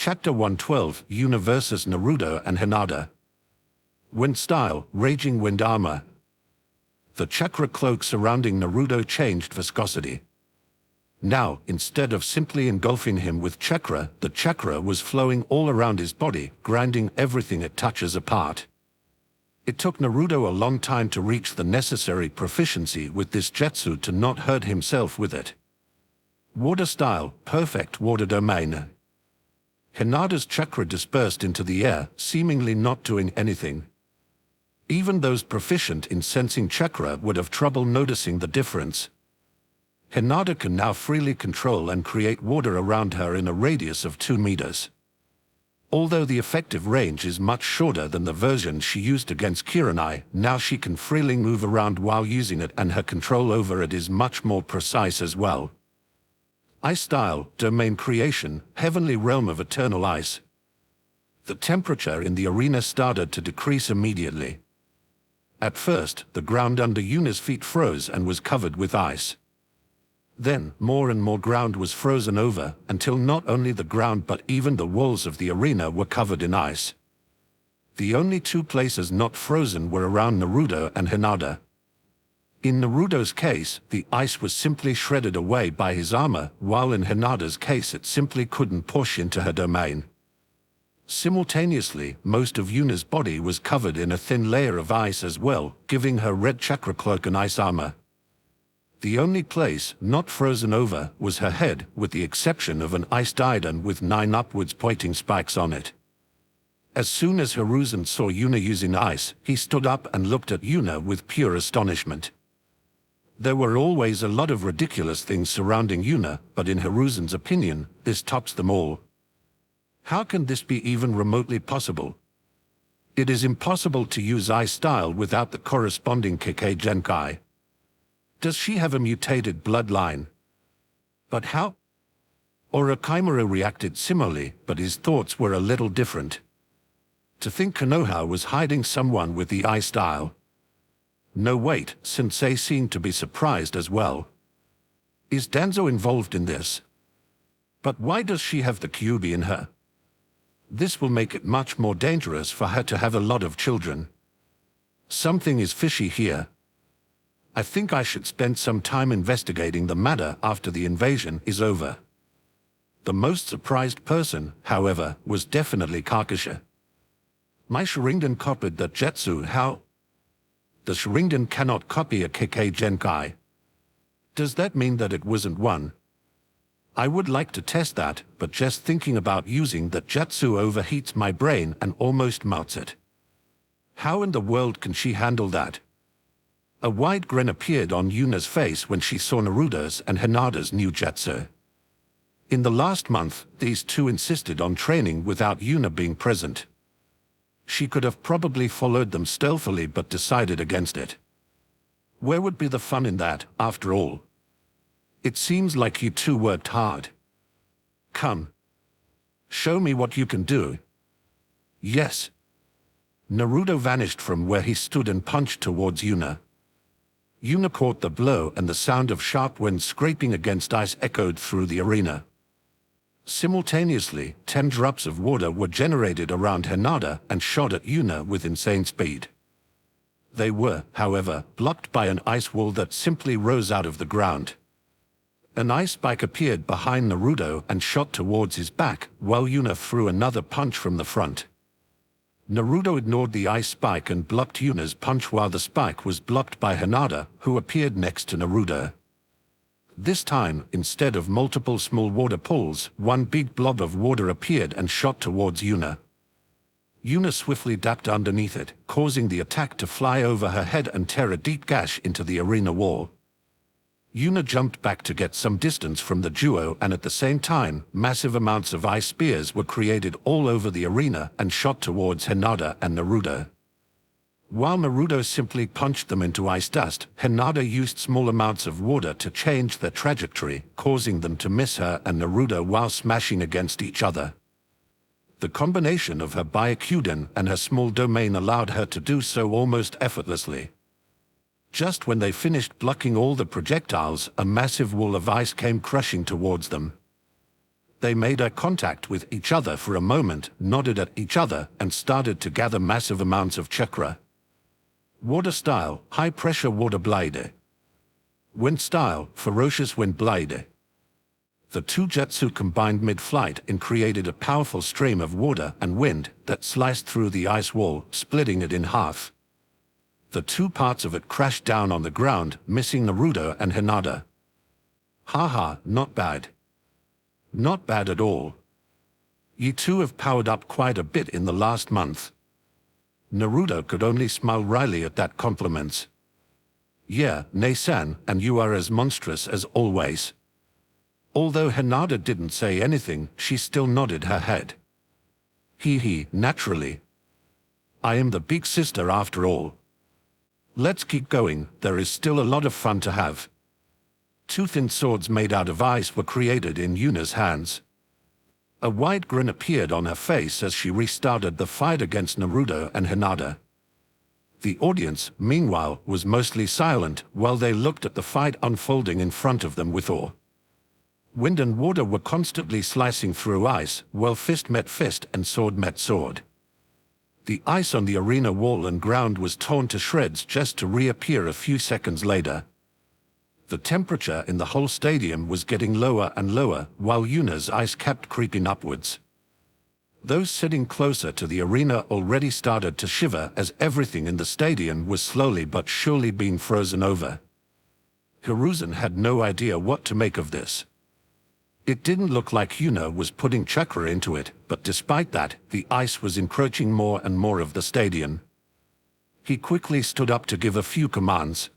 Chapter 112, Yuna vs. Naruto and Hinata. Wind style, raging wind armor. The chakra cloak surrounding Naruto changed viscosity. Now, instead of simply engulfing him with chakra, the chakra was flowing all around his body, grinding everything it touches apart. It took Naruto a long time to reach the necessary proficiency with this jutsu to not hurt himself with it. Water style, perfect water domain. Hinata's chakra dispersed into the air, seemingly not doing anything. Even those proficient in sensing chakra would have trouble noticing the difference. Hinata can now freely control and create water around her in a radius of 2 meters. Although the effective range is much shorter than the version she used against Kiranai, now she can freely move around while using it, and her control over it is much more precise as well. Ice style, domain creation, heavenly realm of eternal ice. The temperature in the arena started to decrease immediately. At first, the ground under Yuna's feet froze and was covered with ice. Then, more and more ground was frozen over, until not only the ground but even the walls of the arena were covered in ice. The only 2 places not frozen were around Naruto and Hinata. In Naruto's case, the ice was simply shredded away by his armor, while in Hinata's case it simply couldn't push into her domain. Simultaneously, most of Yuna's body was covered in a thin layer of ice as well, giving her red chakra cloak and ice armor. The only place not frozen over was her head, with the exception of an ice diadem with 9 upwards pointing spikes on it. As soon as Hiruzen saw Yuna using ice, he stood up and looked at Yuna with pure astonishment. There were always a lot of ridiculous things surrounding Yuna, but in Hiruzen's opinion, this tops them all. How can this be even remotely possible? It is impossible to use ice style without the corresponding Kekkei Genkai. Does she have a mutated bloodline? But how? Orochimaru reacted similarly, but his thoughts were a little different. To think Konoha was hiding someone with the ice style. No wait, Sensei seemed to be surprised as well. Is Danzo involved in this? But why does she have the Kyuubi in her? This will make it much more dangerous for her to have a lot of children. Something is fishy here. I think I should spend some time investigating the matter after the invasion is over. The most surprised person, however, was definitely Kakashi. My Sharingan copied that jutsu. How? The Sharingan cannot copy a Kekkei Genkai. Does that mean that it wasn't one? I would like to test that, but just thinking about using that jutsu overheats my brain and almost melts it. How in the world can she handle that? A wide grin appeared on Yuna's face when she saw Naruto's and Hinata's new jutsu. In the last month, these 2 insisted on training without Yuna being present. She could have probably followed them stealthily but decided against it. Where would be the fun in that, after all? It seems like you 2 worked hard. Come. Show me what you can do. Yes. Naruto vanished from where he stood and punched towards Yuna. Yuna caught the blow, and the sound of sharp wind scraping against ice echoed through the arena. Simultaneously, 10 drops of water were generated around Hinata and shot at Yuna with insane speed. They were, however, blocked by an ice wall that simply rose out of the ground. An ice spike appeared behind Naruto and shot towards his back, while Yuna threw another punch from the front. Naruto ignored the ice spike and blocked Yuna's punch, while the spike was blocked by Hinata, who appeared next to Naruto. This time, instead of multiple small water pools, one big blob of water appeared and shot towards Yuna. Yuna swiftly ducked underneath it, causing the attack to fly over her head and tear a deep gash into the arena wall. Yuna jumped back to get some distance from the duo, and at the same time, massive amounts of ice spears were created all over the arena and shot towards Hinata and Naruto. While Naruto simply punched them into ice dust, Hinata used small amounts of water to change their trajectory, causing them to miss her and Naruto while smashing against each other. The combination of her Byakudan and her small domain allowed her to do so almost effortlessly. Just when they finished blocking all the projectiles, a massive wall of ice came crushing towards them. They made eye contact with each other for a moment, nodded at each other, and started to gather massive amounts of chakra. Water style, high-pressure water blade. Wind style, ferocious wind blade. The two jutsu combined mid-flight and created a powerful stream of water and wind that sliced through the ice wall, splitting it in half. The two parts of it crashed down on the ground, missing Naruto and Hinata. Haha, not bad. Not bad at all. You two have powered up quite a bit in the last month. Naruto could only smile wryly at that compliment. Yeah, Nei-san, and you are as monstrous as always. Although Hinata didn't say anything, she still nodded her head. Hee, naturally. I am the big sister after all. Let's keep going, there is still a lot of fun to have. Two thin swords made out of ice were created in Yuna's hands. A wide grin appeared on her face as she restarted the fight against Naruto and Hinata. The audience, meanwhile, was mostly silent while they looked at the fight unfolding in front of them with awe. Wind and water were constantly slicing through ice, while fist met fist and sword met sword. The ice on the arena wall and ground was torn to shreds just to reappear a few seconds later. The temperature in the whole stadium was getting lower and lower, while Yuna's ice kept creeping upwards. Those sitting closer to the arena already started to shiver as everything in the stadium was slowly but surely being frozen over. Hiruzen had no idea what to make of this. It didn't look like Yuna was putting chakra into it, but despite that, the ice was encroaching more and more of the stadium. He quickly stood up to give a few commands.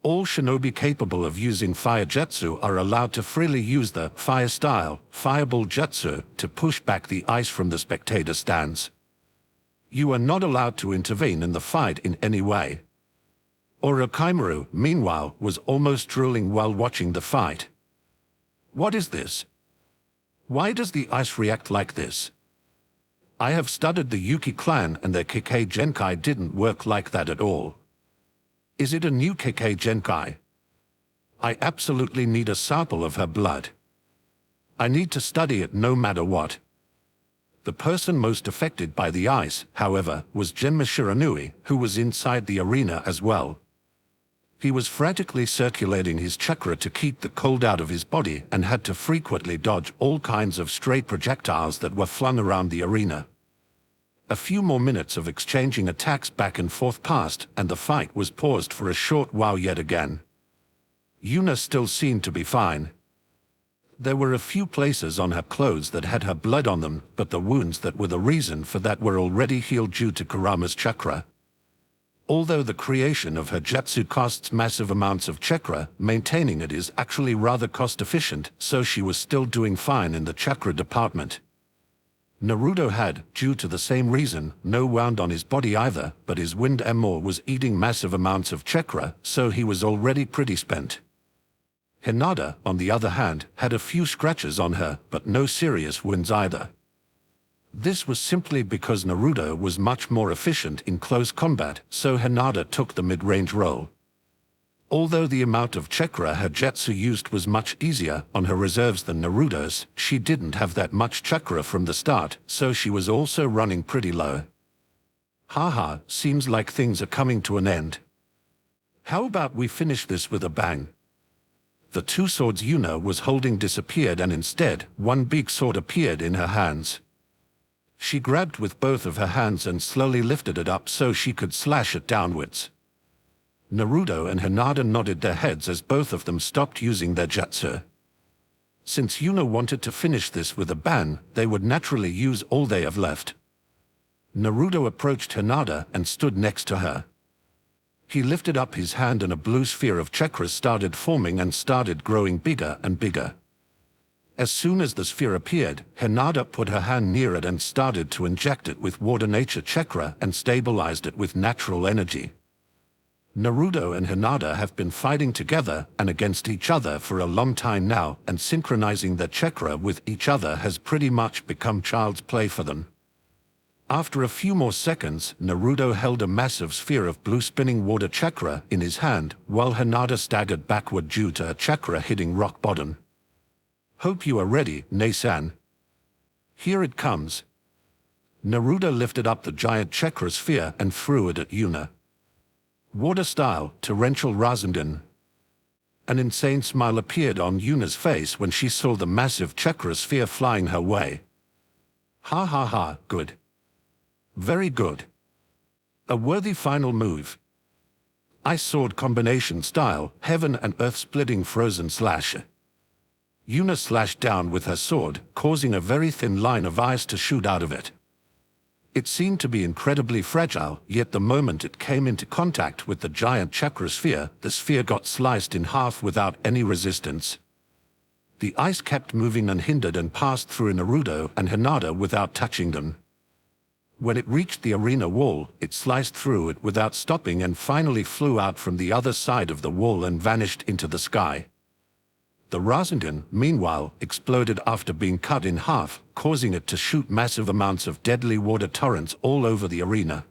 All shinobi capable of using fire jutsu are allowed to freely use the fire-style, fireball jutsu to push back the ice from the spectator stands. You are not allowed to intervene in the fight in any way. Orochimaru, meanwhile, was almost drooling while watching the fight. What is this? Why does the ice react like this? I have studied the Yuki clan and their Kekkei Genkai didn't work like that at all. Is it a new Kekkei Genkai? I absolutely need a sample of her blood. I need to study it no matter what. The person most affected by the ice, however, was Genma Shiranui, who was inside the arena as well. He was frantically circulating his chakra to keep the cold out of his body and had to frequently dodge all kinds of stray projectiles that were flung around the arena. A few more minutes of exchanging attacks back and forth passed, and the fight was paused for a short while yet again. Yuna still seemed to be fine. There were a few places on her clothes that had her blood on them, but the wounds that were the reason for that were already healed due to Kurama's chakra. Although the creation of her jutsu costs massive amounts of chakra, maintaining it is actually rather cost-efficient, so she was still doing fine in the chakra department. Naruto had, due to the same reason, no wound on his body either, but his wind emo was eating massive amounts of chakra, so he was already pretty spent. Hinata, on the other hand, had a few scratches on her, but no serious wounds either. This was simply because Naruto was much more efficient in close combat, so Hinata took the mid-range role. Although the amount of chakra her jutsu used was much easier on her reserves than Naruto's, she didn't have that much chakra from the start, so she was also running pretty low. Haha, seems like things are coming to an end. How about we finish this with a bang? The two swords Yuna was holding disappeared and instead, one big sword appeared in her hands. She grabbed with both of her hands and slowly lifted it up so she could slash it downwards. Naruto and Hinata nodded their heads as both of them stopped using their jutsu. Since Yuna wanted to finish this with a bang, they would naturally use all they have left. Naruto approached Hinata and stood next to her. He lifted up his hand and a blue sphere of chakra started forming and started growing bigger and bigger. As soon as the sphere appeared, Hinata put her hand near it and started to inject it with water nature chakra and stabilized it with natural energy. Naruto and Hinata have been fighting together and against each other for a long time now, and synchronizing their chakra with each other has pretty much become child's play for them. After a few more seconds, Naruto held a massive sphere of blue spinning water chakra in his hand, while Hinata staggered backward due to her chakra hitting rock bottom. Hope you are ready, Nasan. Here it comes. Naruto lifted up the giant chakra sphere and threw it at Yuna. Water-style, torrential Rasengan. An insane smile appeared on Yuna's face when she saw the massive chakra sphere flying her way. Ha ha ha, good. Very good. A worthy final move. Ice sword combination style, heaven and earth splitting frozen slash. Yuna slashed down with her sword, causing a very thin line of ice to shoot out of it. It seemed to be incredibly fragile, yet the moment it came into contact with the giant chakra sphere, the sphere got sliced in half without any resistance. The ice kept moving unhindered and passed through Naruto and Hinata without touching them. When it reached the arena wall, it sliced through it without stopping and finally flew out from the other side of the wall and vanished into the sky. The Rasengan, meanwhile, exploded after being cut in half, causing it to shoot massive amounts of deadly water torrents all over the arena.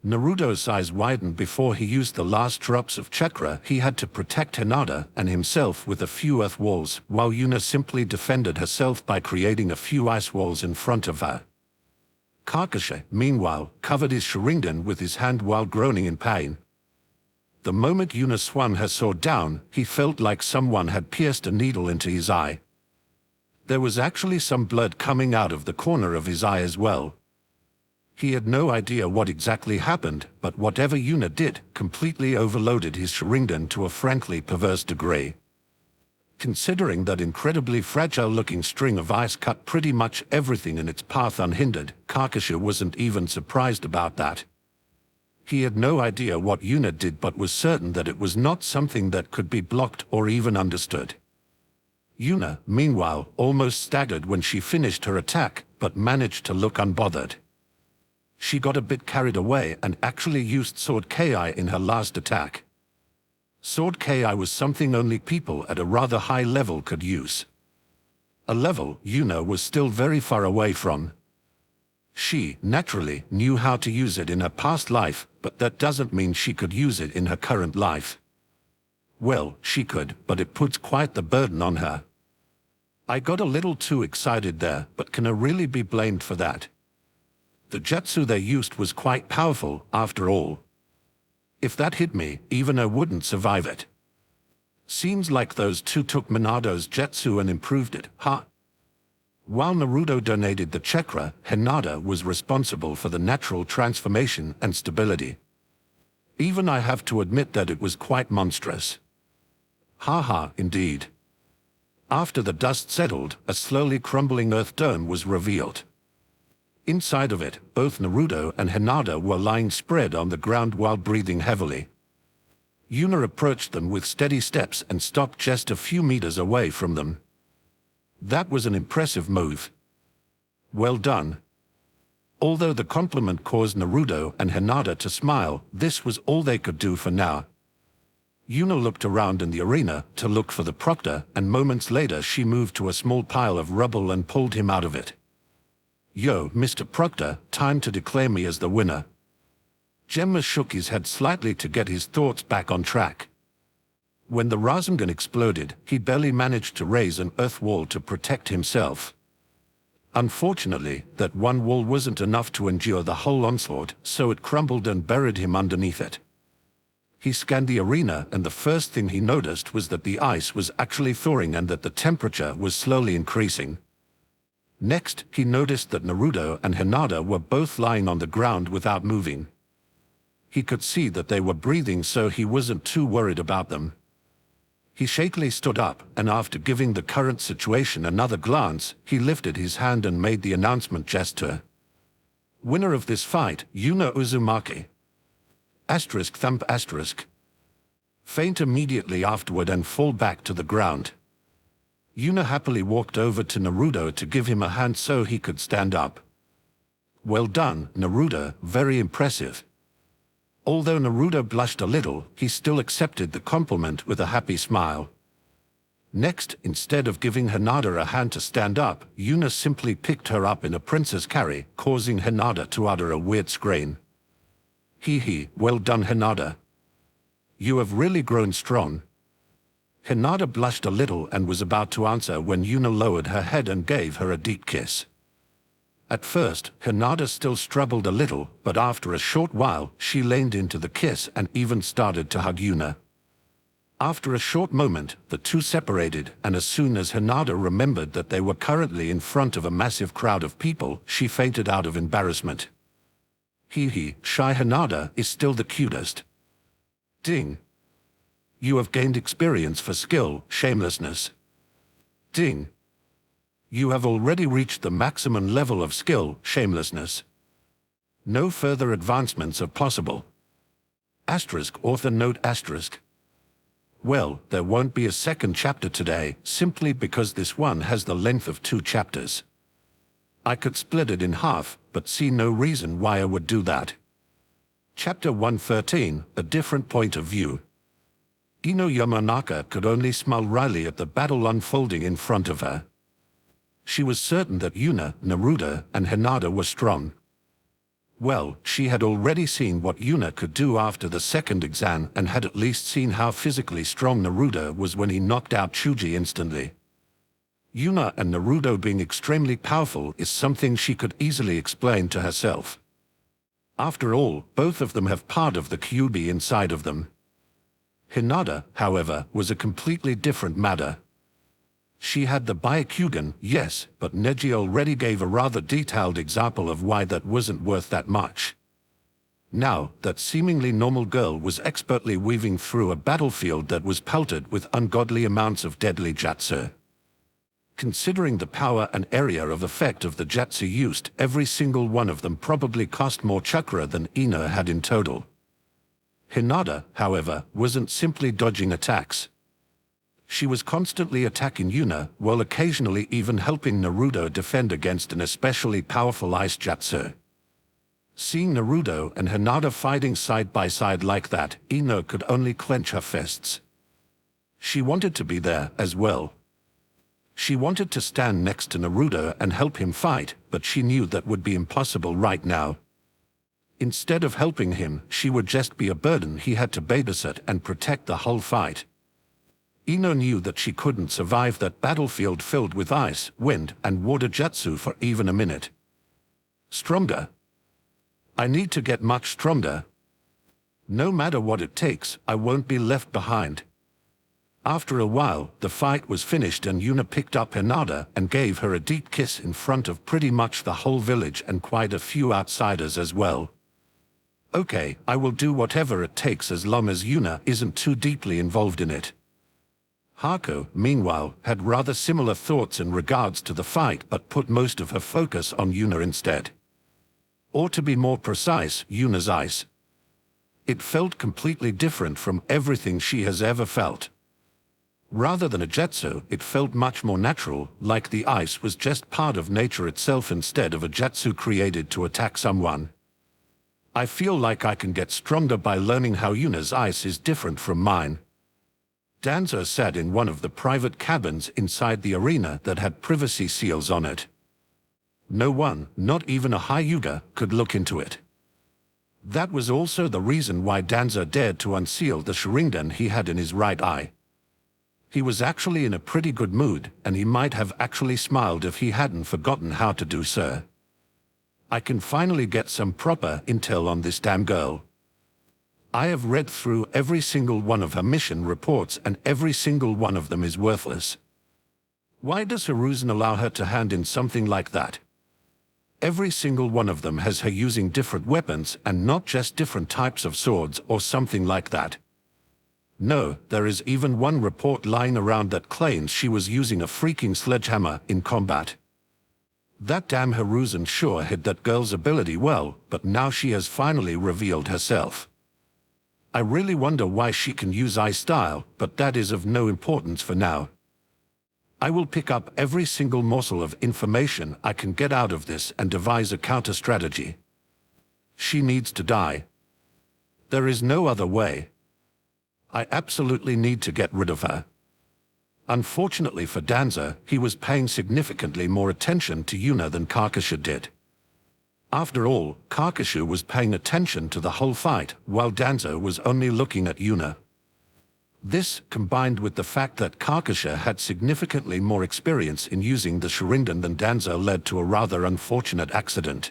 Naruto's eyes widened before he used the last drops of chakra. He had to protect Hinata and himself with a few earth walls, while Yuna simply defended herself by creating a few ice walls in front of her. Kakashi, meanwhile, covered his Sharingan with his hand while groaning in pain. The moment Yuna swung her sword down, he felt like someone had pierced a needle into his eye. There was actually some blood coming out of the corner of his eye as well. He had no idea what exactly happened, but whatever Yuna did completely overloaded his Sharingan to a frankly perverse degree. Considering that incredibly fragile-looking string of ice cut pretty much everything in its path unhindered, Kakashi wasn't even surprised about that. He had no idea what Yuna did but was certain that it was not something that could be blocked or even understood. Yuna, meanwhile, almost staggered when she finished her attack, but managed to look unbothered. She got a bit carried away and actually used Sword Ki in her last attack. Sword Ki was something only people at a rather high level could use. A level Yuna was still very far away from. She, naturally, knew how to use it in her past life, but that doesn't mean she could use it in her current life. Well, she could, but it puts quite the burden on her. I got a little too excited there, but can I really be blamed for that? The jutsu they used was quite powerful, after all. If that hit me, even I wouldn't survive it. Seems like those two took Minado's jutsu and improved it, huh? While Naruto donated the chakra, Hinata was responsible for the natural transformation and stability. Even I have to admit that it was quite monstrous. Haha, indeed. After the dust settled, a slowly crumbling earth dome was revealed. Inside of it, both Naruto and Hinata were lying spread on the ground while breathing heavily. Yuna approached them with steady steps and stopped just a few meters away from them. That was an impressive move. Well done. Although the compliment caused Naruto and Hinata to smile, this was all they could do for now. Yuna looked around in the arena to look for the proctor, and moments later she moved to a small pile of rubble and pulled him out of it. Yo, Mr. Proctor, time to declare me as the winner. Gemma shook his head slightly to get his thoughts back on track. When the Rasengan exploded, he barely managed to raise an earth wall to protect himself. Unfortunately, that one wall wasn't enough to endure the whole onslaught, so it crumbled and buried him underneath it. He scanned the arena, and the first thing he noticed was that the ice was actually thawing and that the temperature was slowly increasing. Next, he noticed that Naruto and Hinata were both lying on the ground without moving. He could see that they were breathing, so he wasn't too worried about them. He shakily stood up, and after giving the current situation another glance, he lifted his hand and made the announcement gesture. Winner of this fight, Yuna Uzumaki. Thump *. Faint immediately afterward and fall back to the ground. Yuna happily walked over to Naruto to give him a hand so he could stand up. Well done, Naruto, very impressive. Although Naruto blushed a little, he still accepted the compliment with a happy smile. Next, instead of giving Hinata a hand to stand up, Yuna simply picked her up in a princess carry, causing Hinata to utter a weird scream. Hee hee, well done Hinata. You have really grown strong. Hinata blushed a little and was about to answer when Yuna lowered her head and gave her a deep kiss. At first, Hinata still struggled a little, but after a short while, she leaned into the kiss and even started to hug Yuna. After a short moment, the two separated, and as soon as Hinata remembered that they were currently in front of a massive crowd of people, she fainted out of embarrassment. Hee, shy Hinata is still the cutest. Ding. You have gained experience for skill, shamelessness. Ding. You have already reached the maximum level of skill, shamelessness. No further advancements are possible. Asterisk author note asterisk. Well, there won't be a second chapter today, simply because this one has the length of 2 chapters. I could split it in half, but see no reason why I would do that. Chapter 113, A Different Point of View. Ino Yamanaka could only smile wryly at the battle unfolding in front of her. She was certain that Yuna, Naruto, and Hinata were strong. Well, she had already seen what Yuna could do after the second exam and had at least seen how physically strong Naruto was when he knocked out Chuji instantly. Yuna and Naruto being extremely powerful is something she could easily explain to herself. After all, both of them have part of the Kyuubi inside of them. Hinata, however, was a completely different matter. She had the Byakugan, yes, but Neji already gave a rather detailed example of why that wasn't worth that much. Now, that seemingly normal girl was expertly weaving through a battlefield that was pelted with ungodly amounts of deadly jutsu. Considering the power and area of effect of the jutsu used, every single one of them probably cost more chakra than Ino had in total. Hinata, however, wasn't simply dodging attacks. She was constantly attacking Yuna, while occasionally even helping Naruto defend against an especially powerful ice jutsu. Seeing Naruto and Hinata fighting side by side like that, Ino could only clench her fists. She wanted to be there as well. She wanted to stand next to Naruto and help him fight, but she knew that would be impossible right now. Instead of helping him, she would just be a burden he had to babysit and protect the whole fight. Ino knew that she couldn't survive that battlefield filled with ice, wind, and water jutsu for even a minute. Stronger. I need to get much stronger. No matter what it takes, I won't be left behind. After a while, the fight was finished and Yuna picked up Hinata and gave her a deep kiss in front of pretty much the whole village and quite a few outsiders as well. Okay, I will do whatever it takes as long as Yuna isn't too deeply involved in it. Haku, meanwhile, had rather similar thoughts in regards to the fight but put most of her focus on Yuna instead. Or to be more precise, Yuna's ice. It felt completely different from everything she has ever felt. Rather than a jutsu, it felt much more natural, like the ice was just part of nature itself instead of a jutsu created to attack someone. I feel like I can get stronger by learning how Yuna's ice is different from mine. Danzo sat in one of the private cabins inside the arena that had privacy seals on it. No one, not even a Hyuga, could look into it. That was also the reason why Danzo dared to unseal the Sharingan he had in his right eye. He was actually in a pretty good mood, and he might have actually smiled if he hadn't forgotten how to do so. I can finally get some proper intel on this damn girl. I have read through every single one of her mission reports and every single one of them is worthless. Why does Hiruzen allow her to hand in something like that? Every single one of them has her using different weapons and not just different types of swords or something like that. No, there is even one report lying around that claims she was using a freaking sledgehammer in combat. That damn Hiruzen sure hid that girl's ability well, but now she has finally revealed herself. I really wonder why she can use ice style, but that is of no importance for now. I will pick up every single morsel of information I can get out of this and devise a counter-strategy. She needs to die. There is no other way. I absolutely need to get rid of her. Unfortunately for Danzo, he was paying significantly more attention to Yuna than Kakashi did. After all, Kakashi was paying attention to the whole fight, while Danzo was only looking at Yuna. This, combined with the fact that Karkasha had significantly more experience in using the Sharingan than Danzo, led to a rather unfortunate accident.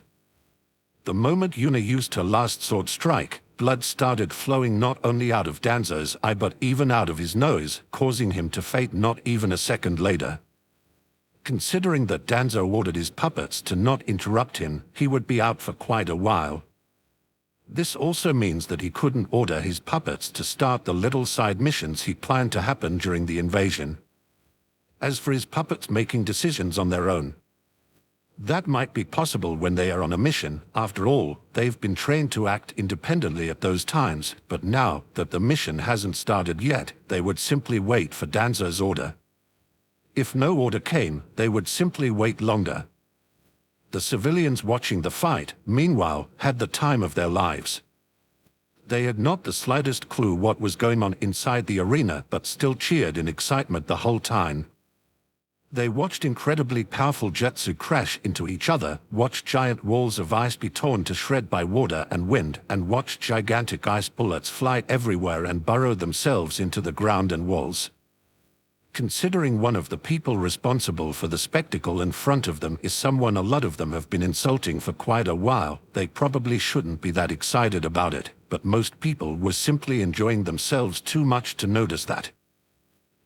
The moment Yuna used her last sword strike, blood started flowing not only out of Danzo's eye but even out of his nose, causing him to faint not even a second later. Considering that Danzo ordered his puppets to not interrupt him, he would be out for quite a while. This also means that he couldn't order his puppets to start the little side missions he planned to happen during the invasion. As for his puppets making decisions on their own, that might be possible when they are on a mission. After all, they've been trained to act independently at those times, but now that the mission hasn't started yet, they would simply wait for Danzo's order. If no order came, they would simply wait longer. The civilians watching the fight, meanwhile, had the time of their lives. They had not the slightest clue what was going on inside the arena, but still cheered in excitement the whole time. They watched incredibly powerful jutsu crash into each other, watched giant walls of ice be torn to shred by water and wind, and watched gigantic ice bullets fly everywhere and burrow themselves into the ground and walls. Considering one of the people responsible for the spectacle in front of them is someone a lot of them have been insulting for quite a while, they probably shouldn't be that excited about it, but most people were simply enjoying themselves too much to notice that.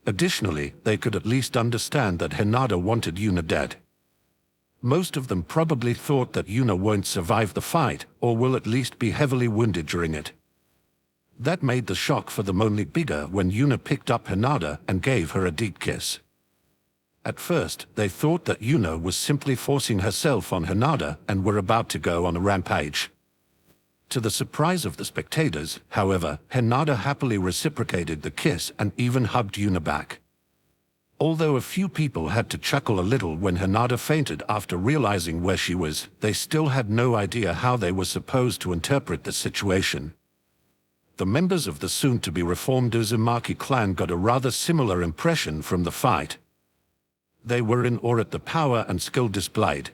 Additionally, they could at least understand that Hinata wanted Yuna dead. Most of them probably thought that Yuna won't survive the fight, or will at least be heavily wounded during it. That made the shock for them only bigger when Yuna picked up Hinata and gave her a deep kiss. At first, they thought that Yuna was simply forcing herself on Hinata and were about to go on a rampage. To the surprise of the spectators, however, Hinata happily reciprocated the kiss and even hugged Yuna back. Although a few people had to chuckle a little when Hinata fainted after realizing where she was, they still had no idea how they were supposed to interpret the situation. The members of the soon-to-be reformed Uzumaki clan got a rather similar impression from the fight. They were in awe at the power and skill displayed.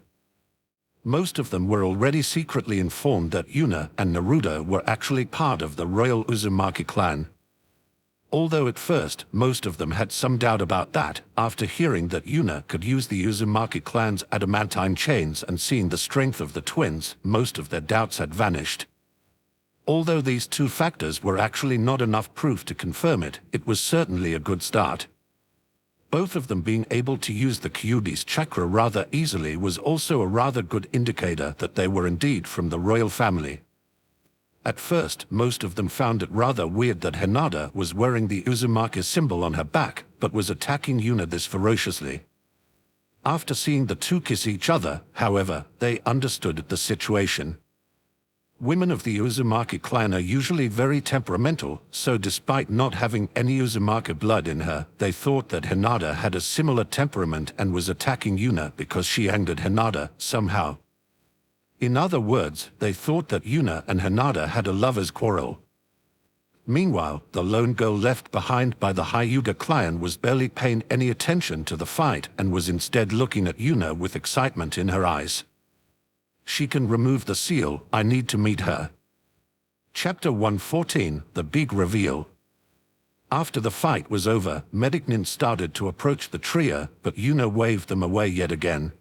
Most of them were already secretly informed that Yuna and Naruto were actually part of the royal Uzumaki clan. Although at first, most of them had some doubt about that, after hearing that Yuna could use the Uzumaki clan's adamantine chains and seeing the strength of the twins, most of their doubts had vanished. Although these two factors were actually not enough proof to confirm it, it was certainly a good start. Both of them being able to use the Kyuubi's chakra rather easily was also a rather good indicator that they were indeed from the royal family. At first, most of them found it rather weird that Hinata was wearing the Uzumaki symbol on her back, but was attacking Yuna this ferociously. After seeing the two kiss each other, however, they understood the situation. Women of the Uzumaki clan are usually very temperamental, so despite not having any Uzumaki blood in her, they thought that Hinata had a similar temperament and was attacking Yuna because she angered Hinata somehow. In other words, they thought that Yuna and Hinata had a lover's quarrel. Meanwhile, the lone girl left behind by the Hyuga clan was barely paying any attention to the fight and was instead looking at Yuna with excitement in her eyes. She can remove the seal, I need to meet her. Chapter 114, The Big Reveal. After the fight was over, Medicnin started to approach the trio, but Yuna waved them away yet again.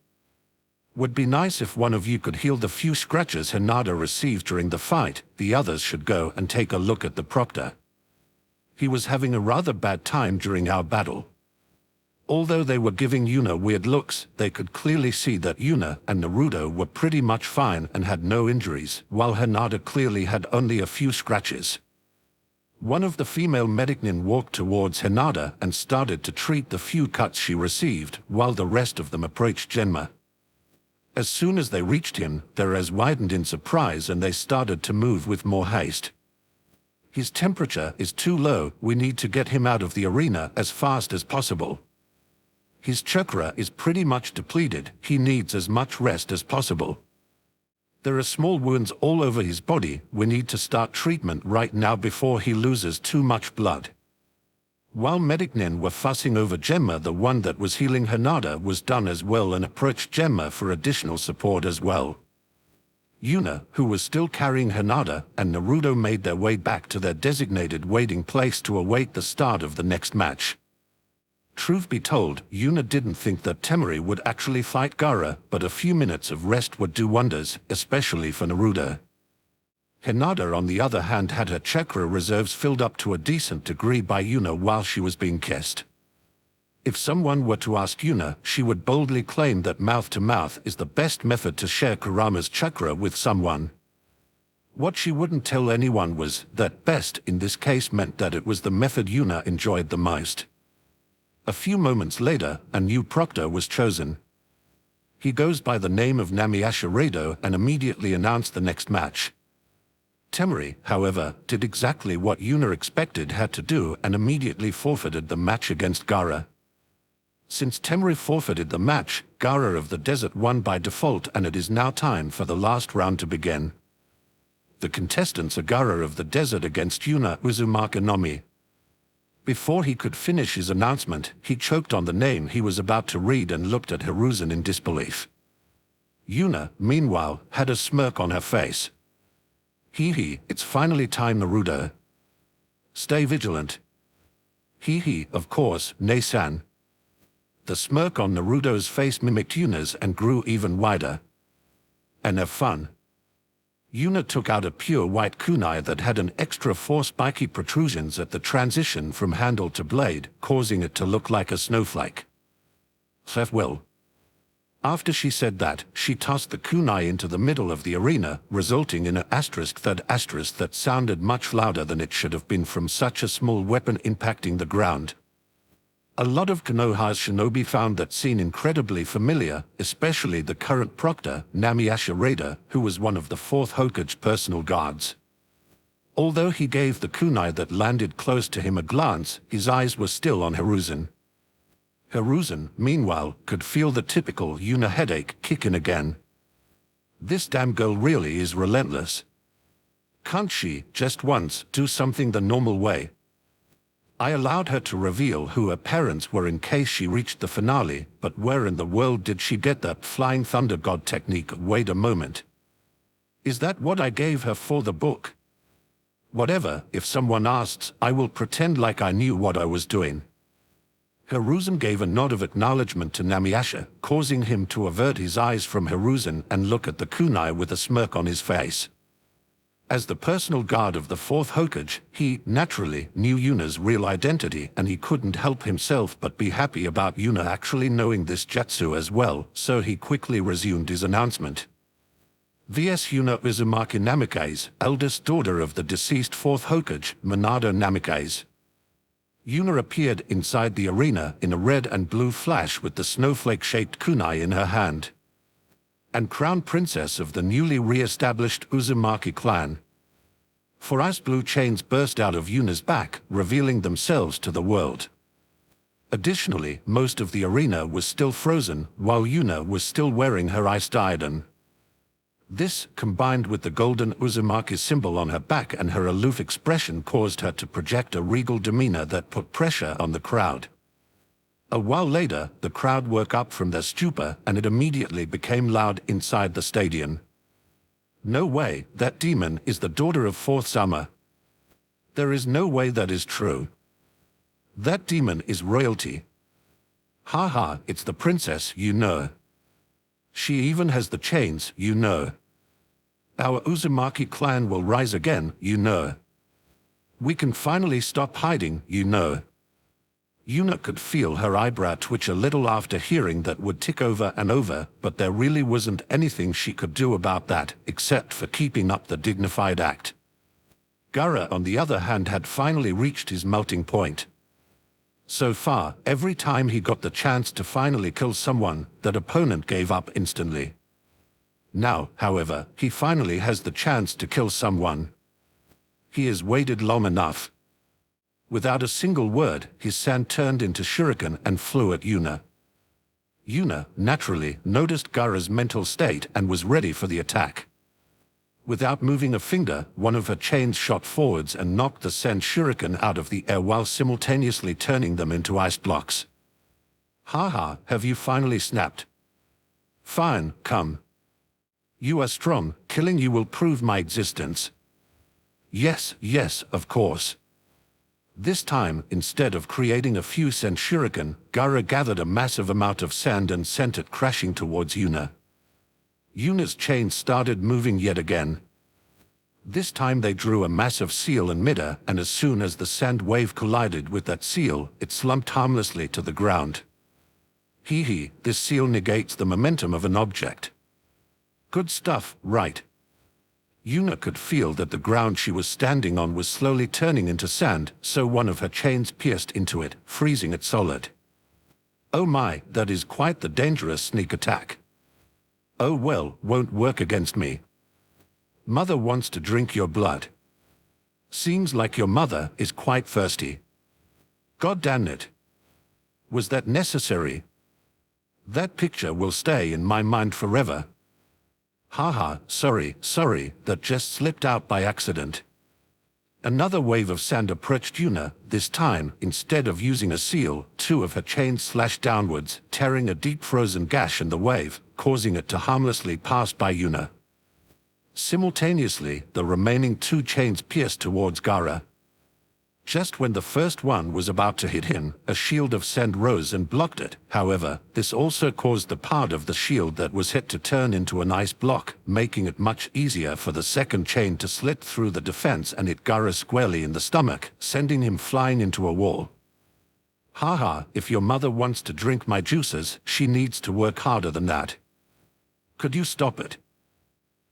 Would be nice if one of you could heal the few scratches Hinata received during the fight, the others should go and take a look at the proctor. He was having a rather bad time during our battle. Although they were giving Yuna weird looks, they could clearly see that Yuna and Naruto were pretty much fine and had no injuries, while Hinata clearly had only a few scratches. One of the female medicnin walked towards Hinata and started to treat the few cuts she received, while the rest of them approached Genma. As soon as they reached him, their eyes widened in surprise and they started to move with more haste. His temperature is too low, we need to get him out of the arena as fast as possible. His chakra is pretty much depleted, he needs as much rest as possible. There are small wounds all over his body, we need to start treatment right now before he loses too much blood. While medicnin were fussing over Genma, the one that was healing Hinata was done as well and approached Genma for additional support as well. Yuna, who was still carrying Hinata, and Naruto made their way back to their designated waiting place to await the start of the next match. Truth be told, Yuna didn't think that Temari would actually fight Gaara, but a few minutes of rest would do wonders, especially for Naruto. Hinata, on the other hand, had her chakra reserves filled up to a decent degree by Yuna while she was being kissed. If someone were to ask Yuna, she would boldly claim that mouth-to-mouth is the best method to share Kurama's chakra with someone. What she wouldn't tell anyone was that best in this case meant that it was the method Yuna enjoyed the most. A few moments later, a new proctor was chosen. He goes by the name of Namiyasha Rado and immediately announced the next match. Temari, however, did exactly what Yuna expected her to do and immediately forfeited the match against Gaara. Since Temari forfeited the match, Gaara of the Desert won by default, and it is now time for the last round to begin. The contestants are Gaara of the Desert against Yuna Uzumaki Nomi. Before he could finish his announcement, he choked on the name he was about to read and looked at Hiruzen in disbelief. Yuna, meanwhile, had a smirk on her face. Hee, it's finally time, Naruto. Stay vigilant. Hee, of course, Nei-san. The smirk on Naruto's face mimicked Yuna's and grew even wider. And have fun. Yuna took out a pure white kunai that had an extra 4 spiky protrusions at the transition from handle to blade, causing it to look like a snowflake. Well. After she said that, she tossed the kunai into the middle of the arena, resulting in an asterisk that sounded much louder than it should have been from such a small weapon impacting the ground. A lot of Konoha's shinobi found that scene incredibly familiar, especially the current proctor, Namiyasha Rado, who was one of the 4th Hokage's personal guards. Although he gave the kunai that landed close to him a glance, his eyes were still on Hiruzen. Hiruzen, meanwhile, could feel the typical Yuna headache kick in again. This damn girl really is relentless. Can't she, just once, do something the normal way? I allowed her to reveal who her parents were in case she reached the finale, but where in the world did she get that flying thunder god technique? Wait a moment. Is that what I gave her for the book? Whatever, if someone asks, I will pretend like I knew what I was doing. Hiruzen gave a nod of acknowledgement to Namiyasha, causing him to avert his eyes from Hiruzen and look at the kunai with a smirk on his face. As the personal guard of the 4th Hokage, he, naturally, knew Yuna's real identity, and he couldn't help himself but be happy about Yuna actually knowing this jutsu as well, so he quickly resumed his announcement. VS Yuna Uzumaki Namikaze, eldest daughter of the deceased 4th Hokage, Minato Namikaze. Yuna appeared inside the arena in a red and blue flash with the snowflake-shaped kunai in her hand. And crown princess of the newly re-established Uzumaki clan. 4 ice blue chains burst out of Yuna's back, revealing themselves to the world. Additionally, most of the arena was still frozen, while Yuna was still wearing her ice diadem. This, combined with the golden Uzumaki symbol on her back and her aloof expression, caused her to project a regal demeanor that put pressure on the crowd. A while later, the crowd woke up from their stupor, and it immediately became loud inside the stadium. No way, that demon is the daughter of 4th Sama. There is no way that is true. That demon is royalty. Haha, it's the princess, you know. She even has the chains, you know. Our Uzumaki clan will rise again, you know. We can finally stop hiding, you know. Yuna could feel her eyebrow twitch a little after hearing that would tick over and over, but there really wasn't anything she could do about that, except for keeping up the dignified act. Gaara, on the other hand, had finally reached his melting point. So far, every time he got the chance to finally kill someone, that opponent gave up instantly. Now, however, he finally has the chance to kill someone. He has waited long enough. Without a single word, his sand turned into shuriken and flew at Yuna. Yuna, naturally, noticed Gaara's mental state and was ready for the attack. Without moving a finger, one of her chains shot forwards and knocked the sand shuriken out of the air while simultaneously turning them into ice blocks. Haha, have you finally snapped? Fine, come. You are strong, Killing you will prove my existence. Yes, yes, of course. This time, instead of creating a few sand shuriken, Gaara gathered a massive amount of sand and sent it crashing towards Yuna. Yuna's chains started moving yet again. This time they drew a massive seal in midair, and as soon as the sand wave collided with that seal, it slumped harmlessly to the ground. Hee, this seal negates the momentum of an object. Good stuff, right? Yuna could feel that the ground she was standing on was slowly turning into sand, so one of her chains pierced into it, freezing it solid. Oh my, that is quite the dangerous sneak attack. Oh well, won't work against me. Mother wants to drink your blood. Seems like your mother is quite thirsty. God damn it. Was that necessary? That picture will stay in my mind forever. Haha, sorry, that just slipped out by accident. Another wave of sand approached Yuna. This time, instead of using a seal, two of her chains slashed downwards, tearing a deep frozen gash in the wave, causing it to harmlessly pass by Yuna. Simultaneously, the remaining two chains pierced towards Gaara. Just when the first one was about to hit him, a shield of sand rose and blocked it. However, this also caused the part of the shield that was hit to turn into an ice block, making it much easier for the second chain to slit through the defense and hit Gaara squarely in the stomach, sending him flying into a wall. Haha, if your mother wants to drink my juices, she needs to work harder than that. Could you stop it?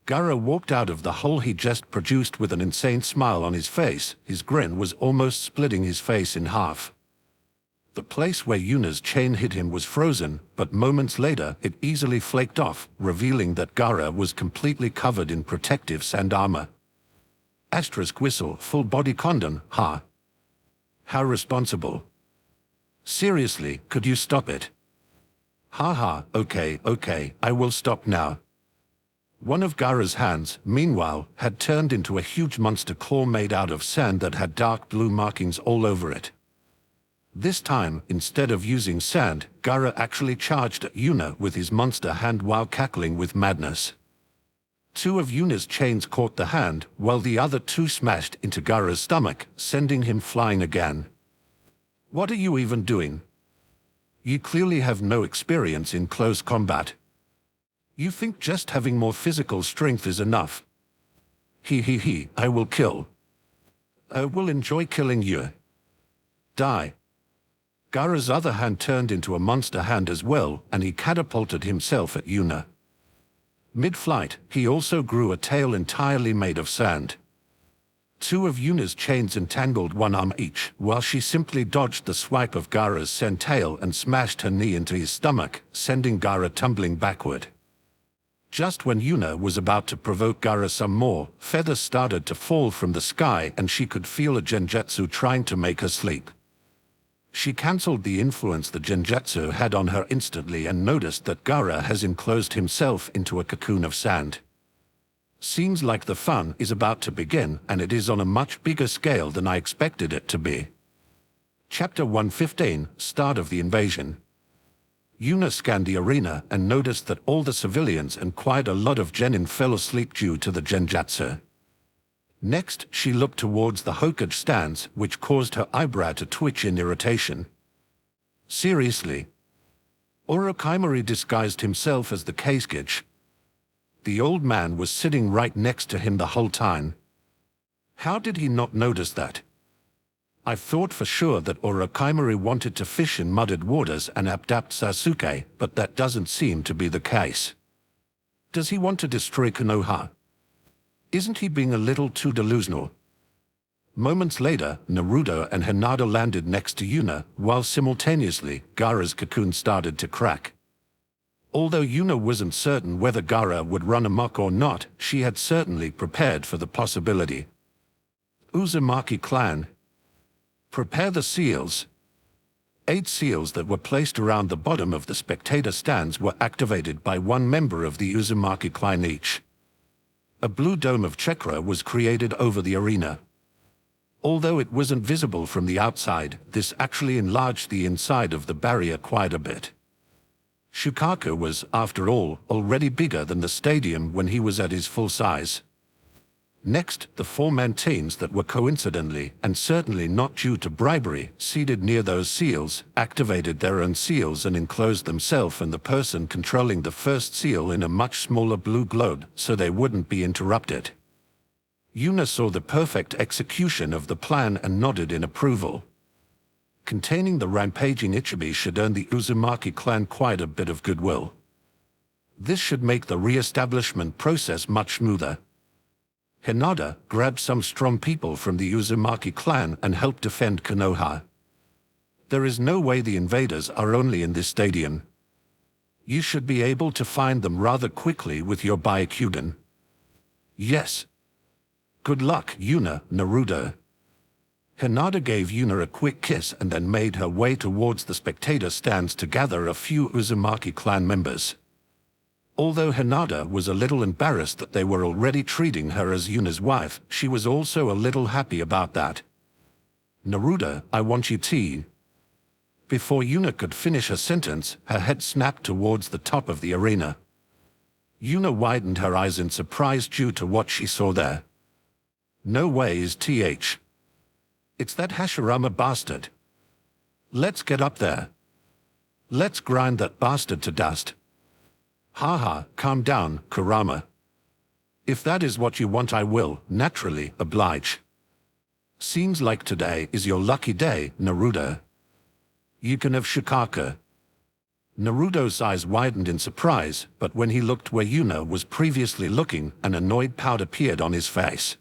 Gaara walked out of the hole he just produced with an insane smile on his face. His grin was almost splitting his face in half. The place where Yuna's chain hit him was frozen, but moments later it easily flaked off, revealing that Gaara was completely covered in protective sand armor. Asterisk whistle, full body condom, ha. How responsible. Seriously, could you stop it? Haha, okay, I will stop now. One of Gaara's hands, meanwhile, had turned into a huge monster claw made out of sand that had dark blue markings all over it. This time, instead of using sand, Gaara actually charged at Yuna with his monster hand while cackling with madness. Two of Yuna's chains caught the hand, while the other two smashed into Gaara's stomach, sending him flying again. What are you even doing? You clearly have no experience in close combat. You think just having more physical strength is enough? I will kill. I will enjoy killing you. Die. Gaara's other hand turned into a monster hand as well, and he catapulted himself at Yuna. Mid-flight, he also grew a tail entirely made of sand. Two of Yuna's chains entangled one arm each, while she simply dodged the swipe of Gaara's sand tail and smashed her knee into his stomach, sending Gaara tumbling backward. Just when Yuna was about to provoke Gaara some more, feathers started to fall from the sky and she could feel a genjutsu trying to make her sleep. She cancelled the influence the genjutsu had on her instantly and noticed that Gaara has enclosed himself into a cocoon of sand. Seems like the fun is about to begin, and it is on a much bigger scale than I expected it to be. Chapter 115, Start of the Invasion. Yuna scanned the arena and noticed that all the civilians and quite a lot of genin fell asleep due to the genjutsu. Next, she looked towards the Hokage stands, which caused her eyebrow to twitch in irritation. Seriously? Orochimaru disguised himself as the Kazekage. The old man was sitting right next to him the whole time. How did he not notice that? I thought for sure that Orochimaru wanted to fish in muddied waters and abduct Sasuke, but that doesn't seem to be the case. Does he want to destroy Konoha? Isn't he being a little too delusional? Moments later, Naruto and Hinata landed next to Yuna, while simultaneously, Gaara's cocoon started to crack. Although Yuna wasn't certain whether Gaara would run amok or not, she had certainly prepared for the possibility. Uzumaki clan. Prepare the seals. 8 seals that were placed around the bottom of the spectator stands were activated by one member of the Uzumaki clan each. A blue dome of chakra was created over the arena. Although it wasn't visible from the outside, this actually enlarged the inside of the barrier quite a bit. Shukaku was, after all, already bigger than the stadium when he was at his full size. Next, the four manteens that were coincidentally, and certainly not due to bribery, seated near those seals, activated their own seals and enclosed themselves and the person controlling the first seal in a much smaller blue globe so they wouldn't be interrupted. Yuna saw the perfect execution of the plan and nodded in approval. Containing the rampaging Ichibi should earn the Uzumaki clan quite a bit of goodwill. This should make the re-establishment process much smoother. Hinata grabbed some strong people from the Uzumaki clan and helped defend Konoha. There is no way the invaders are only in this stadium. You should be able to find them rather quickly with your Byakugan. Yes. Good luck, Yuna, Naruto. Hinata gave Yuna a quick kiss and then made her way towards the spectator stands to gather a few Uzumaki clan members. Although Hinata was a little embarrassed that they were already treating her as Yuna's wife, she was also a little happy about that. Naruto, I want you tea. Before Yuna could finish her sentence, her head snapped towards the top of the arena. Yuna widened her eyes in surprise due to what she saw there. No way is th. It's that Hashirama bastard. Let's get up there. Let's grind that bastard to dust. Haha, calm down, Kurama. If that is what you want, I will, naturally, oblige. Seems like today is your lucky day, Naruto. You can have Shukaku. Naruto's eyes widened in surprise, but when he looked where Yuna was previously looking, an annoyed pout appeared on his face.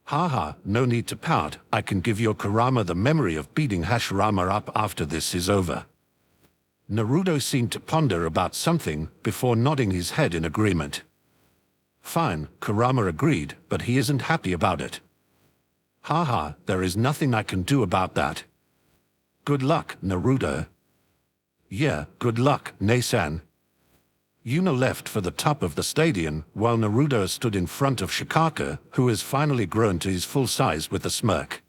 Haha, no need to pout, I can give your Kurama the memory of beating Hashirama up after this is over. Naruto seemed to ponder about something before nodding his head in agreement. Fine, Kurama agreed, but he isn't happy about it. Haha, there is nothing I can do about that. Good luck, Naruto. Yeah, good luck, Nei-san. Yuna left for the top of the stadium, while Naruto stood in front of Shukaku, who has finally grown to his full size with a smirk.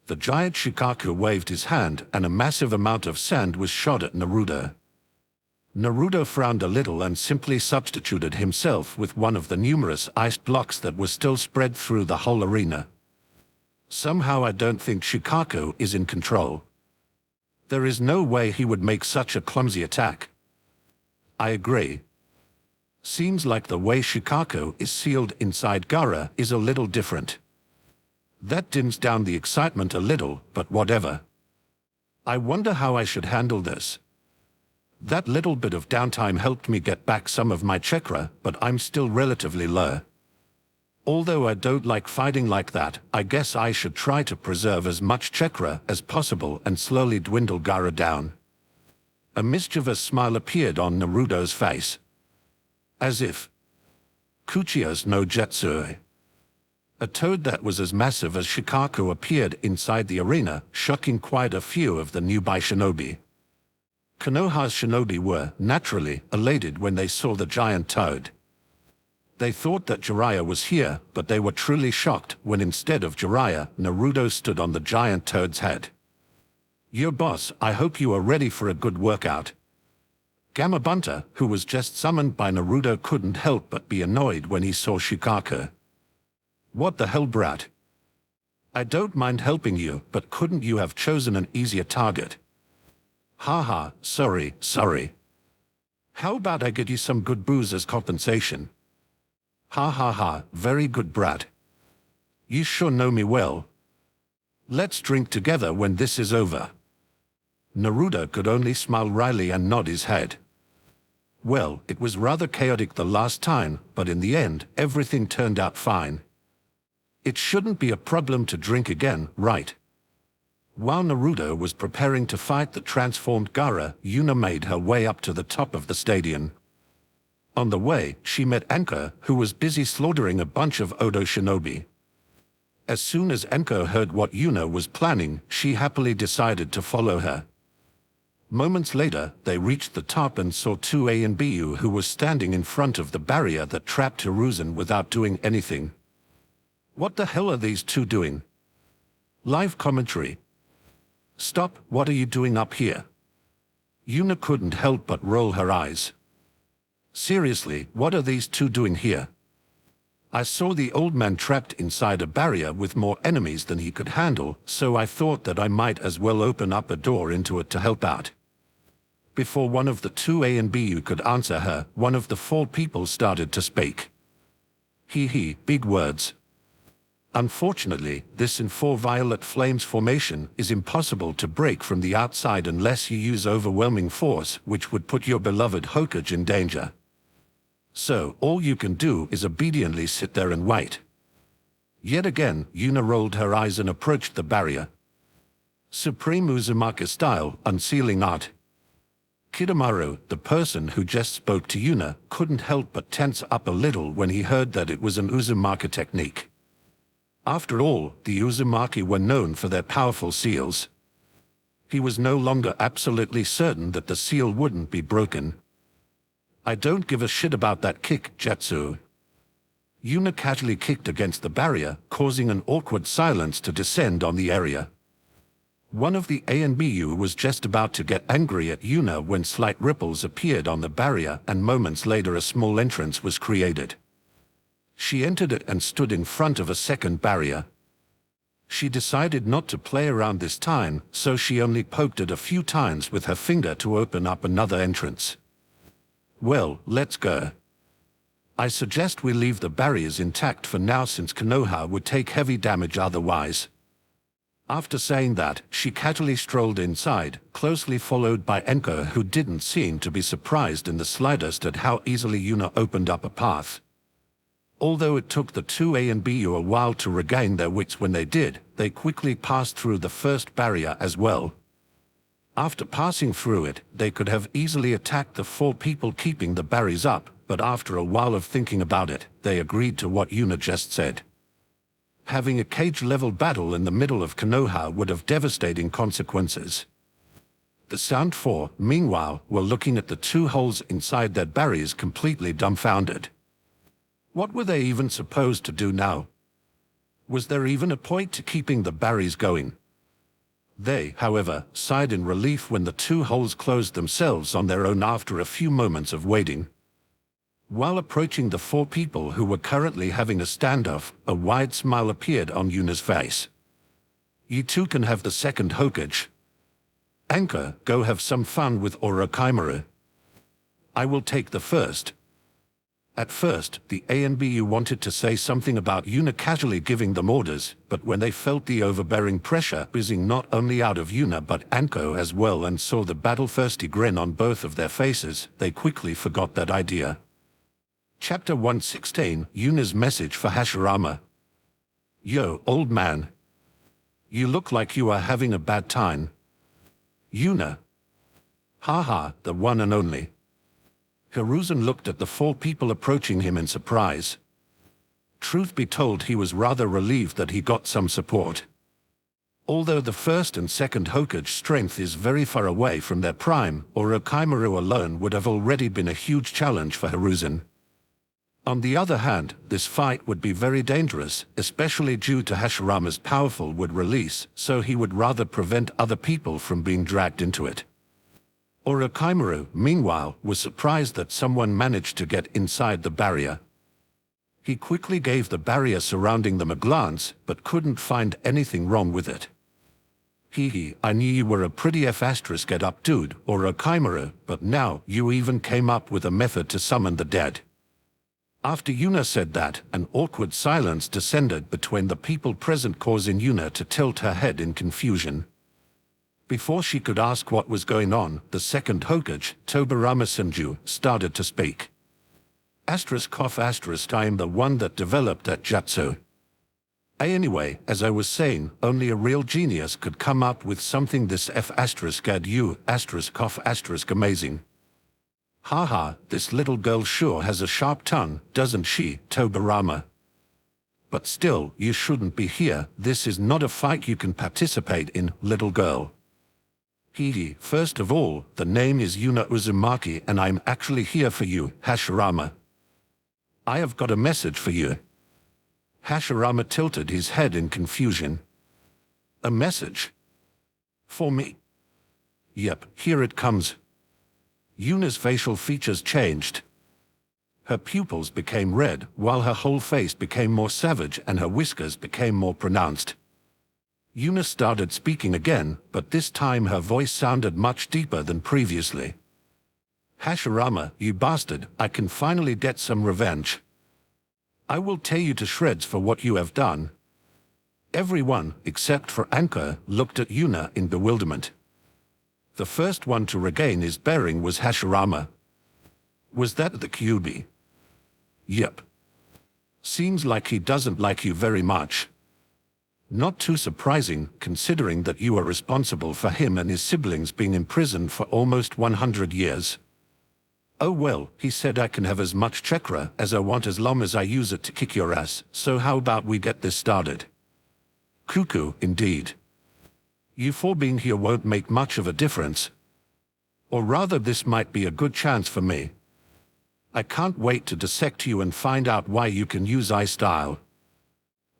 The giant Shukaku waved his hand, and a massive amount of sand was shot at Naruto. Naruto frowned a little and simply substituted himself with one of the numerous ice blocks that were still spread through the whole arena. Somehow I don't think Shukaku is in control. There is no way he would make such a clumsy attack. I agree. Seems like the way Shukaku is sealed inside Gaara is a little different. That dims down the excitement a little, but whatever. I wonder how I should handle this. That little bit of downtime helped me get back some of my chakra, but I'm still relatively low. Although I don't like fighting like that, I guess I should try to preserve as much chakra as possible and slowly dwindle Gaara down. A mischievous smile appeared on Naruto's face. As if Kuchiya's no Jetsui. A toad that was as massive as Shukaku appeared inside the arena, shocking quite a few of the newbie shinobi. Konoha's shinobi were, naturally, elated when they saw the giant toad. They thought that Jiraiya was here, but they were truly shocked when instead of Jiraiya, Naruto stood on the giant toad's head. Yo boss, I hope you are ready for a good workout. Gamabunta, who was just summoned by Naruto, couldn't help but be annoyed when he saw Shukaku. What the hell, brat? I don't mind helping you, but couldn't you have chosen an easier target? Haha, sorry. How about I get you some good booze as compensation? Ha, very good, brat. You sure know me well. Let's drink together when this is over. Naruto could only smile wryly and nod his head. Well, it was rather chaotic the last time, but in the end, everything turned out fine. It shouldn't be a problem to drink again, right? While Naruto was preparing to fight the transformed Gaara, Yuna made her way up to the top of the stadium. On the way, she met Anko, who was busy slaughtering a bunch of Odo shinobi. As soon as Anko heard what Yuna was planning, she happily decided to follow her. Moments later, they reached the top and saw two A and Bu who were standing in front of the barrier that trapped Hiruzen without doing anything. What the hell are these two doing? Live commentary. Stop, what are you doing up here? Yuna couldn't help but roll her eyes. Seriously, what are these two doing here? I saw the old man trapped inside a barrier with more enemies than he could handle, so I thought that I might as well open up a door into it to help out. Before one of the two A and B could answer her, one of the four people started to speak. Big words. Unfortunately, this in four violet flames formation is impossible to break from the outside unless you use overwhelming force, which would put your beloved Hokage in danger. So, all you can do is obediently sit there and wait. Yet again, Yuna rolled her eyes and approached the barrier. Supreme Uzumaki style, unsealing art. Kidomaru, the person who just spoke to Yuna, couldn't help but tense up a little when he heard that it was an Uzumaki technique. After all, the Uzumaki were known for their powerful seals. He was no longer absolutely certain that the seal wouldn't be broken. I don't give a shit about that kick, Jetsu. Yuna casually kicked against the barrier, causing an awkward silence to descend on the area. One of the A and BU was just about to get angry at Yuna when slight ripples appeared on the barrier, and moments later a small entrance was created. She entered it and stood in front of a second barrier. She decided not to play around this time, so she only poked it a few times with her finger to open up another entrance. Well, let's go. I suggest we leave the barriers intact for now since Konoha would take heavy damage otherwise. After saying that, she casually strolled inside, closely followed by Enko, who didn't seem to be surprised in the slightest at how easily Yuna opened up a path. Although it took the two A and BU a while to regain their wits when they did, they quickly passed through the first barrier as well. After passing through it, they could have easily attacked the four people keeping the barriers up, but after a while of thinking about it, they agreed to what Yuna just said. Having a cage-level battle in the middle of Konoha would have devastating consequences. The Sound Four, meanwhile, were looking at the two holes inside their barriers completely dumbfounded. What were they even supposed to do now? Was there even a point to keeping the barriers going? They, however, sighed in relief when the two holes closed themselves on their own after a few moments of waiting. While approaching the four people who were currently having a standoff, a wide smile appeared on Yuna's face. You two can have the second Hokage. Anchor, go have some fun with Orochimaru. I will take the first. At first, the A and BU wanted to say something about Yuna casually giving them orders, but when they felt the overbearing pressure oozing not only out of Yuna but Anko as well and saw the battle-thirsty grin on both of their faces, they quickly forgot that idea. Chapter 116, Yuna's message for Hashirama. Yo, old man. You look like you are having a bad time. Yuna. Haha, the one and only. Hiruzen looked at the four people approaching him in surprise. Truth be told, he was rather relieved that he got some support. Although the first and second Hokage strength is very far away from their prime, Orochimaru alone would have already been a huge challenge for Hiruzen. On the other hand, this fight would be very dangerous, especially due to Hashirama's powerful wood release, so he would rather prevent other people from being dragged into it. Orochimaru, meanwhile, was surprised that someone managed to get inside the barrier. He quickly gave the barrier surrounding them a glance, but couldn't find anything wrong with it. I knew you were a pretty F***get up dude, Orochimaru, but now you even came up with a method to summon the dead. After Yuna said that, an awkward silence descended between the people present, causing Yuna to tilt her head in confusion. Before she could ask what was going on, the second Hokage, Tobirama Senju, started to speak. I am the one that developed that jutsu. Anyway, as I was saying, only a real genius could come up with something this amazing. Haha, this little girl sure has a sharp tongue, doesn't she, Tobirama? But still, you shouldn't be here. This is not a fight you can participate in, little girl. First of all, the name is Yuna Uzumaki and I'm actually here for you, Hashirama. I have got a message for you. Hashirama tilted his head in confusion. A message? For me? Yep, here it comes. Yuna's facial features changed. Her pupils became red, while her whole face became more savage and her whiskers became more pronounced. Yuna started speaking again, but this time her voice sounded much deeper than previously. Hashirama, you bastard, I can finally get some revenge. I will tear you to shreds for what you have done. Everyone, except for Anko, looked at Yuna in bewilderment. The first one to regain his bearing was Hashirama. Was that the Kyuubi? Yep. Seems like he doesn't like you very much. Not too surprising, considering that you are responsible for him and his siblings being imprisoned for almost 100 years. Oh well, he said I can have as much chakra as I want as long as I use it to kick your ass, so how about we get this started? Cuckoo, indeed. You four being here won't make much of a difference. Or rather, this might be a good chance for me. I can't wait to dissect you and find out why you can use I style.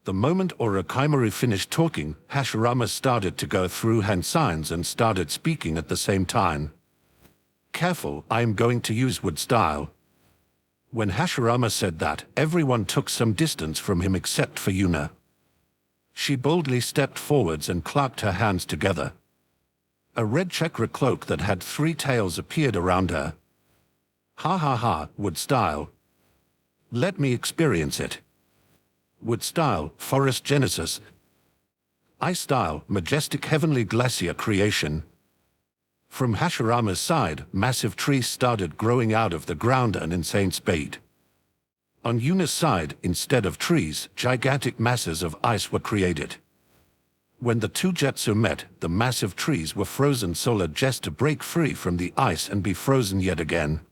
The moment Orochimaru finished talking, Hashirama started to go through hand signs and started speaking at the same time. Careful, I am going to use wood style. When Hashirama said that, everyone took some distance from him except for Yuna. She boldly stepped forwards and clapped her hands together. A red chakra cloak that had 3 tails appeared around her. Ha ha ha, wood style. Let me experience it. Wood style, forest genesis. I style, majestic heavenly glacier creation. From Hashirama's side, massive trees started growing out of the ground at an insane speed. On Yuna's side, instead of trees, gigantic masses of ice were created. When the two Jetsu met, the massive trees were frozen solid just to break free from the ice and be frozen yet again.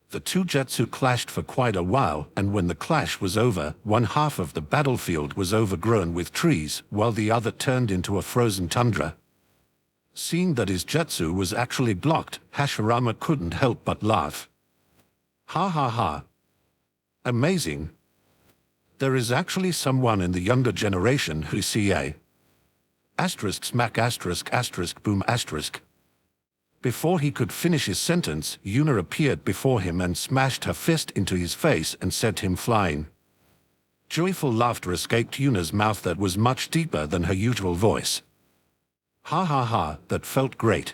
The two Jetsu clashed for quite a while, and when the clash was over, one half of the battlefield was overgrown with trees, while the other turned into a frozen tundra. Seeing that his Jetsu was actually blocked, Hashirama couldn't help but laugh. Ha ha ha. Amazing. There is actually someone in the younger generation who see a asterisk smack asterisk asterisk boom asterisk. Before he could finish his sentence, Yuna appeared before him and smashed her fist into his face and sent him flying. Joyful laughter escaped Yuna's mouth that was much deeper than her usual voice. Ha ha ha, that felt great.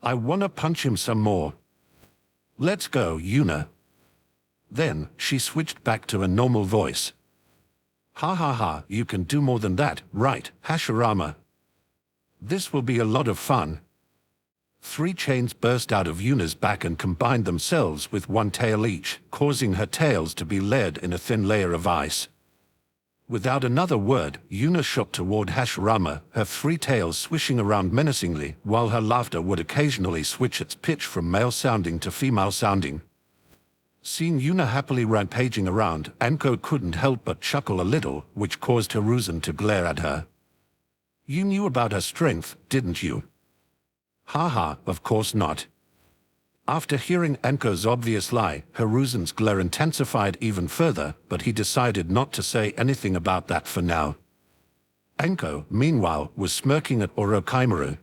I wanna punch him some more. Let's go, Yuna. Then, she switched back to a normal voice. Ha ha ha, you can do more than that, right, Hashirama? This will be a lot of fun. 3 chains burst out of Yuna's back and combined themselves with 1 tail each, causing her tails to be layered in a thin layer of ice. Without another word, Yuna shot toward Hashirama, her 3 tails swishing around menacingly, while her laughter would occasionally switch its pitch from male-sounding to female-sounding. Seeing Yuna happily rampaging around, Anko couldn't help but chuckle a little, which caused Hiruzen to glare at her. You knew about her strength, didn't you? Haha, of course not. After hearing Anko's obvious lie, Hiruzen's glare intensified even further, but he decided not to say anything about that for now. Anko, meanwhile, was smirking at Orochimaru.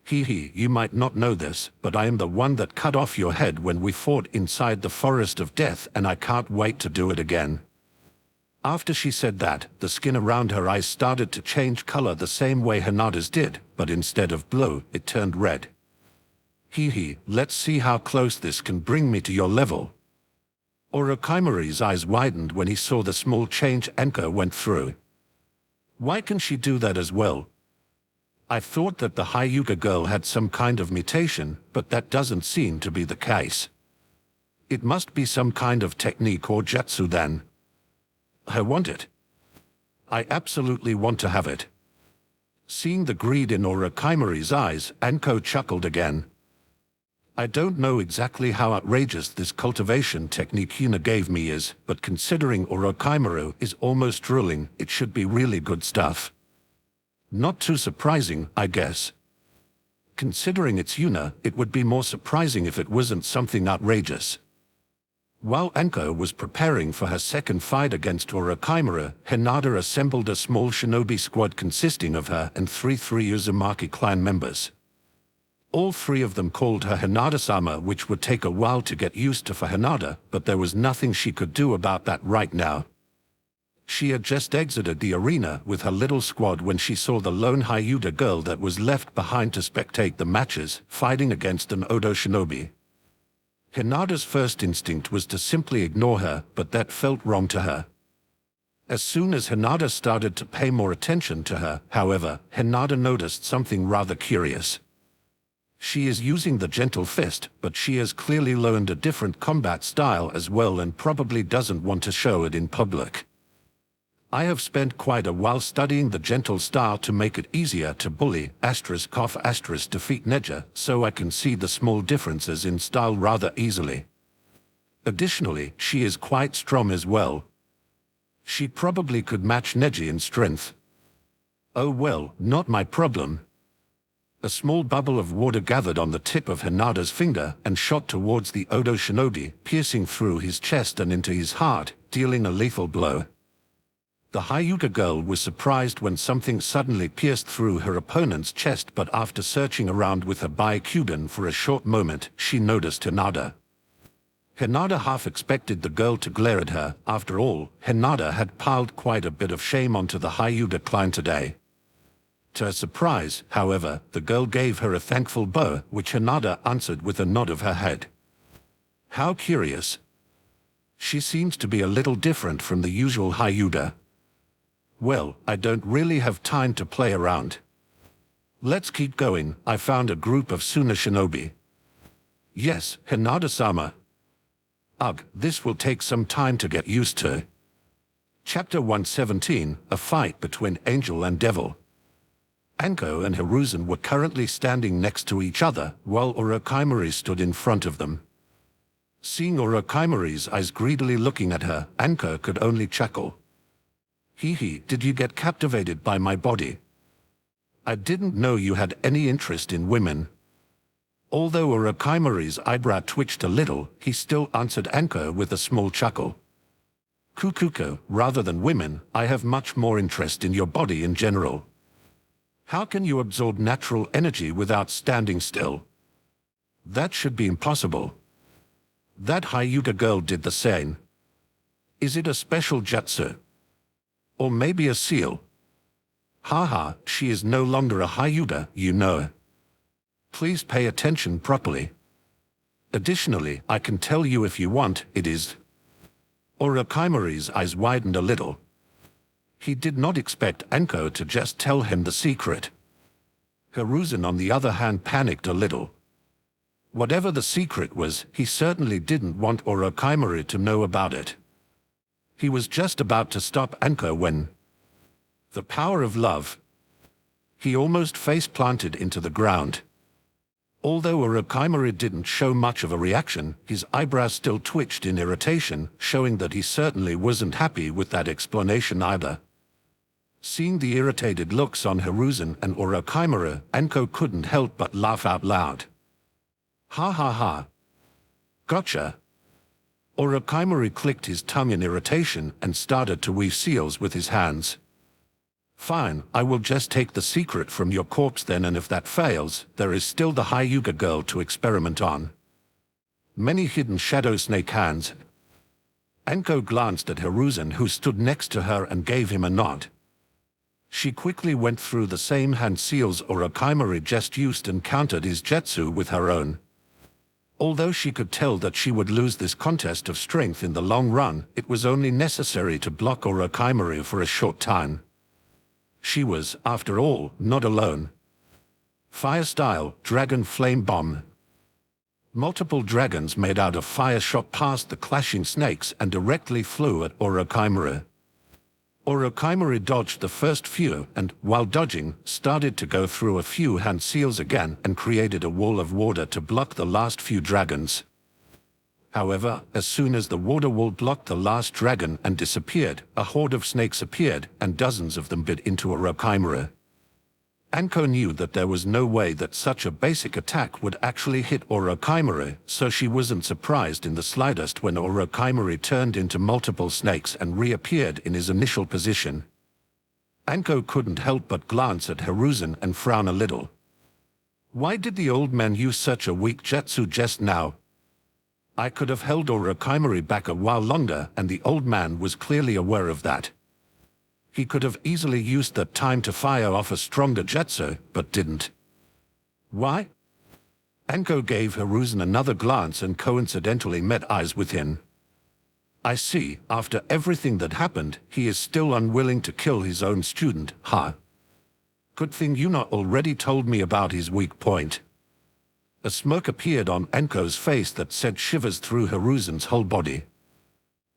Hee, you might not know this, but I am the one that cut off your head when we fought inside the Forest of Death, and I can't wait to do it again. After she said that, the skin around her eyes started to change color the same way Hinata's did, but instead of blue, it turned red. Hee, let's see how close this can bring me to your level. Orochimaru's eyes widened when he saw the small change Anko went through. Why can she do that as well? I thought that the Hyuga girl had some kind of mutation, but that doesn't seem to be the case. It must be some kind of technique or jutsu then. I want it. I absolutely want to have it. Seeing the greed in Orochimaru's eyes, Anko chuckled again. I don't know exactly how outrageous this cultivation technique Yuna gave me is, but considering Orochimaru is almost drooling, it should be really good stuff. Not too surprising, I guess. Considering it's Yuna, it would be more surprising if it wasn't something outrageous. While Anko was preparing for her second fight against Orochimaru, Hinata assembled a small shinobi squad consisting of her and 3 Uzumaki clan members. All three of them called her Hinata-sama, which would take a while to get used to for Hinata, but there was nothing she could do about that right now. She had just exited the arena with her little squad when she saw the lone Hyuga girl that was left behind to spectate the matches, fighting against an Odo shinobi. Hinata's first instinct was to simply ignore her, but that felt wrong to her. As soon as Hinata started to pay more attention to her, however, Hinata noticed something rather curious. She is using the gentle fist, but she has clearly learned a different combat style as well and probably doesn't want to show it in public. I have spent quite a while studying the gentle style to make it easier to bully *** defeat Neja, so I can see the small differences in style rather easily. Additionally, she is quite strong as well. She probably could match Neji in strength. Oh well, not my problem. A small bubble of water gathered on the tip of Hinata's finger and shot towards the Odo shinobi, piercing through his chest and into his heart, dealing a lethal blow. The Hyuga girl was surprised when something suddenly pierced through her opponent's chest, but after searching around with her Byakugan for a short moment, she noticed Hinata. Hinata half expected the girl to glare at her. After all, Hinata had piled quite a bit of shame onto the Hyuga clan today. To her surprise, however, the girl gave her a thankful bow, which Hinata answered with a nod of her head. How curious. She seems to be a little different from the usual Hyuga. Well, I don't really have time to play around. Let's keep going. I found a group of Suna shinobi. Yes, Hinata-sama. Ugh, this will take some time to get used to. Chapter 117, A Fight Between Angel and Devil. Anko and Hiruzen were currently standing next to each other, while Orochimaru stood in front of them. Seeing Orochimaru's eyes greedily looking at her, Anko could only chuckle. Hee, did you get captivated by my body? I didn't know you had any interest in women. Although Orochimaru's eyebrow twitched a little, he still answered Anko with a small chuckle. Kukuko, rather than women, I have much more interest in your body in general. How can you absorb natural energy without standing still? That should be impossible. That Hyuga girl did the same. Is it a special jutsu? Or maybe a seal? Haha, she is no longer a Hyuga, you know. Please pay attention properly. Additionally, I can tell you if you want, it is. Orochimaru's eyes widened a little. He did not expect Anko to just tell him the secret. Hiruzen, on the other hand, panicked a little. Whatever the secret was, he certainly didn't want Orochimaru to know about it. He was just about to stop Anko when... The power of love. He almost face-planted into the ground. Although Orochimaru didn't show much of a reaction, his eyebrows still twitched in irritation, showing that he certainly wasn't happy with that explanation either. Seeing the irritated looks on Hiruzen and Orochimaru, Anko couldn't help but laugh out loud. Ha ha ha. Gotcha. Orochimaru clicked his tongue in irritation and started to weave seals with his hands. Fine, I will just take the secret from your corpse then, and if that fails, there is still the Hyuga girl to experiment on. Many hidden shadow snake hands. Anko glanced at Hiruzen, who stood next to her, and gave him a nod. She quickly went through the same hand seals Orochimaru just used and countered his jutsu with her own. Although she could tell that she would lose this contest of strength in the long run, it was only necessary to block Orochimaru for a short time. She was, after all, not alone. Fire style, Dragon Flame Bomb. Multiple dragons made out of fire shot past the clashing snakes and directly flew at Orochimaru. Orochimaru dodged the first few and, while dodging, started to go through a few hand seals again and created a wall of water to block the last few dragons. However, as soon as the water wall blocked the last dragon and disappeared, a horde of snakes appeared, and dozens of them bit into Orochimaru. Anko knew that there was no way that such a basic attack would actually hit Orochimaru, so she wasn't surprised in the slightest when Orochimaru turned into multiple snakes and reappeared in his initial position. Anko couldn't help but glance at Hiruzen and frown a little. Why did the old man use such a weak jutsu just now? I could have held Orochimaru back a while longer, and the old man was clearly aware of that. He could have easily used that time to fire off a stronger jutsu, but didn't. Why? Anko gave Hiruzen another glance and coincidentally met eyes with him. I see, after everything that happened, he is still unwilling to kill his own student, huh? Good thing you not already told me about his weak point. A smirk appeared on Anko's face that sent shivers through Hiruzen's whole body.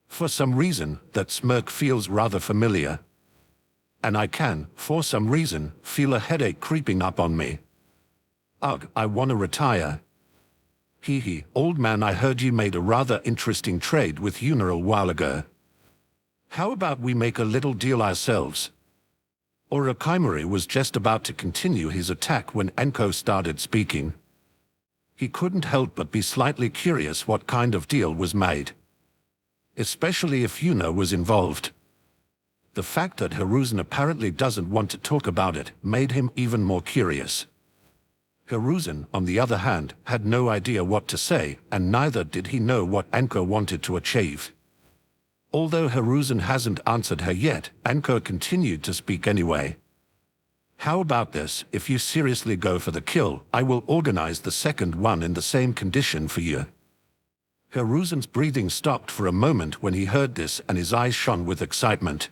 For some reason, that smirk feels rather familiar. And I can, for some reason, feel a headache creeping up on me. Ugh, I wanna retire. Hee, old man, I heard you made a rather interesting trade with Yuna a while ago. How about we make a little deal ourselves? Orochimaru was just about to continue his attack when Anko started speaking. He couldn't help but be slightly curious what kind of deal was made. Especially if Yuna was involved. The fact that Hiruzen apparently doesn't want to talk about it made him even more curious. Hiruzen, on the other hand, had no idea what to say, and neither did he know what Anko wanted to achieve. Although Hiruzen hasn't answered her yet, Anko continued to speak anyway. How about this? If you seriously go for the kill, I will organize the second one in the same condition for you. Hiruzen's breathing stopped for a moment when he heard this, and his eyes shone with excitement.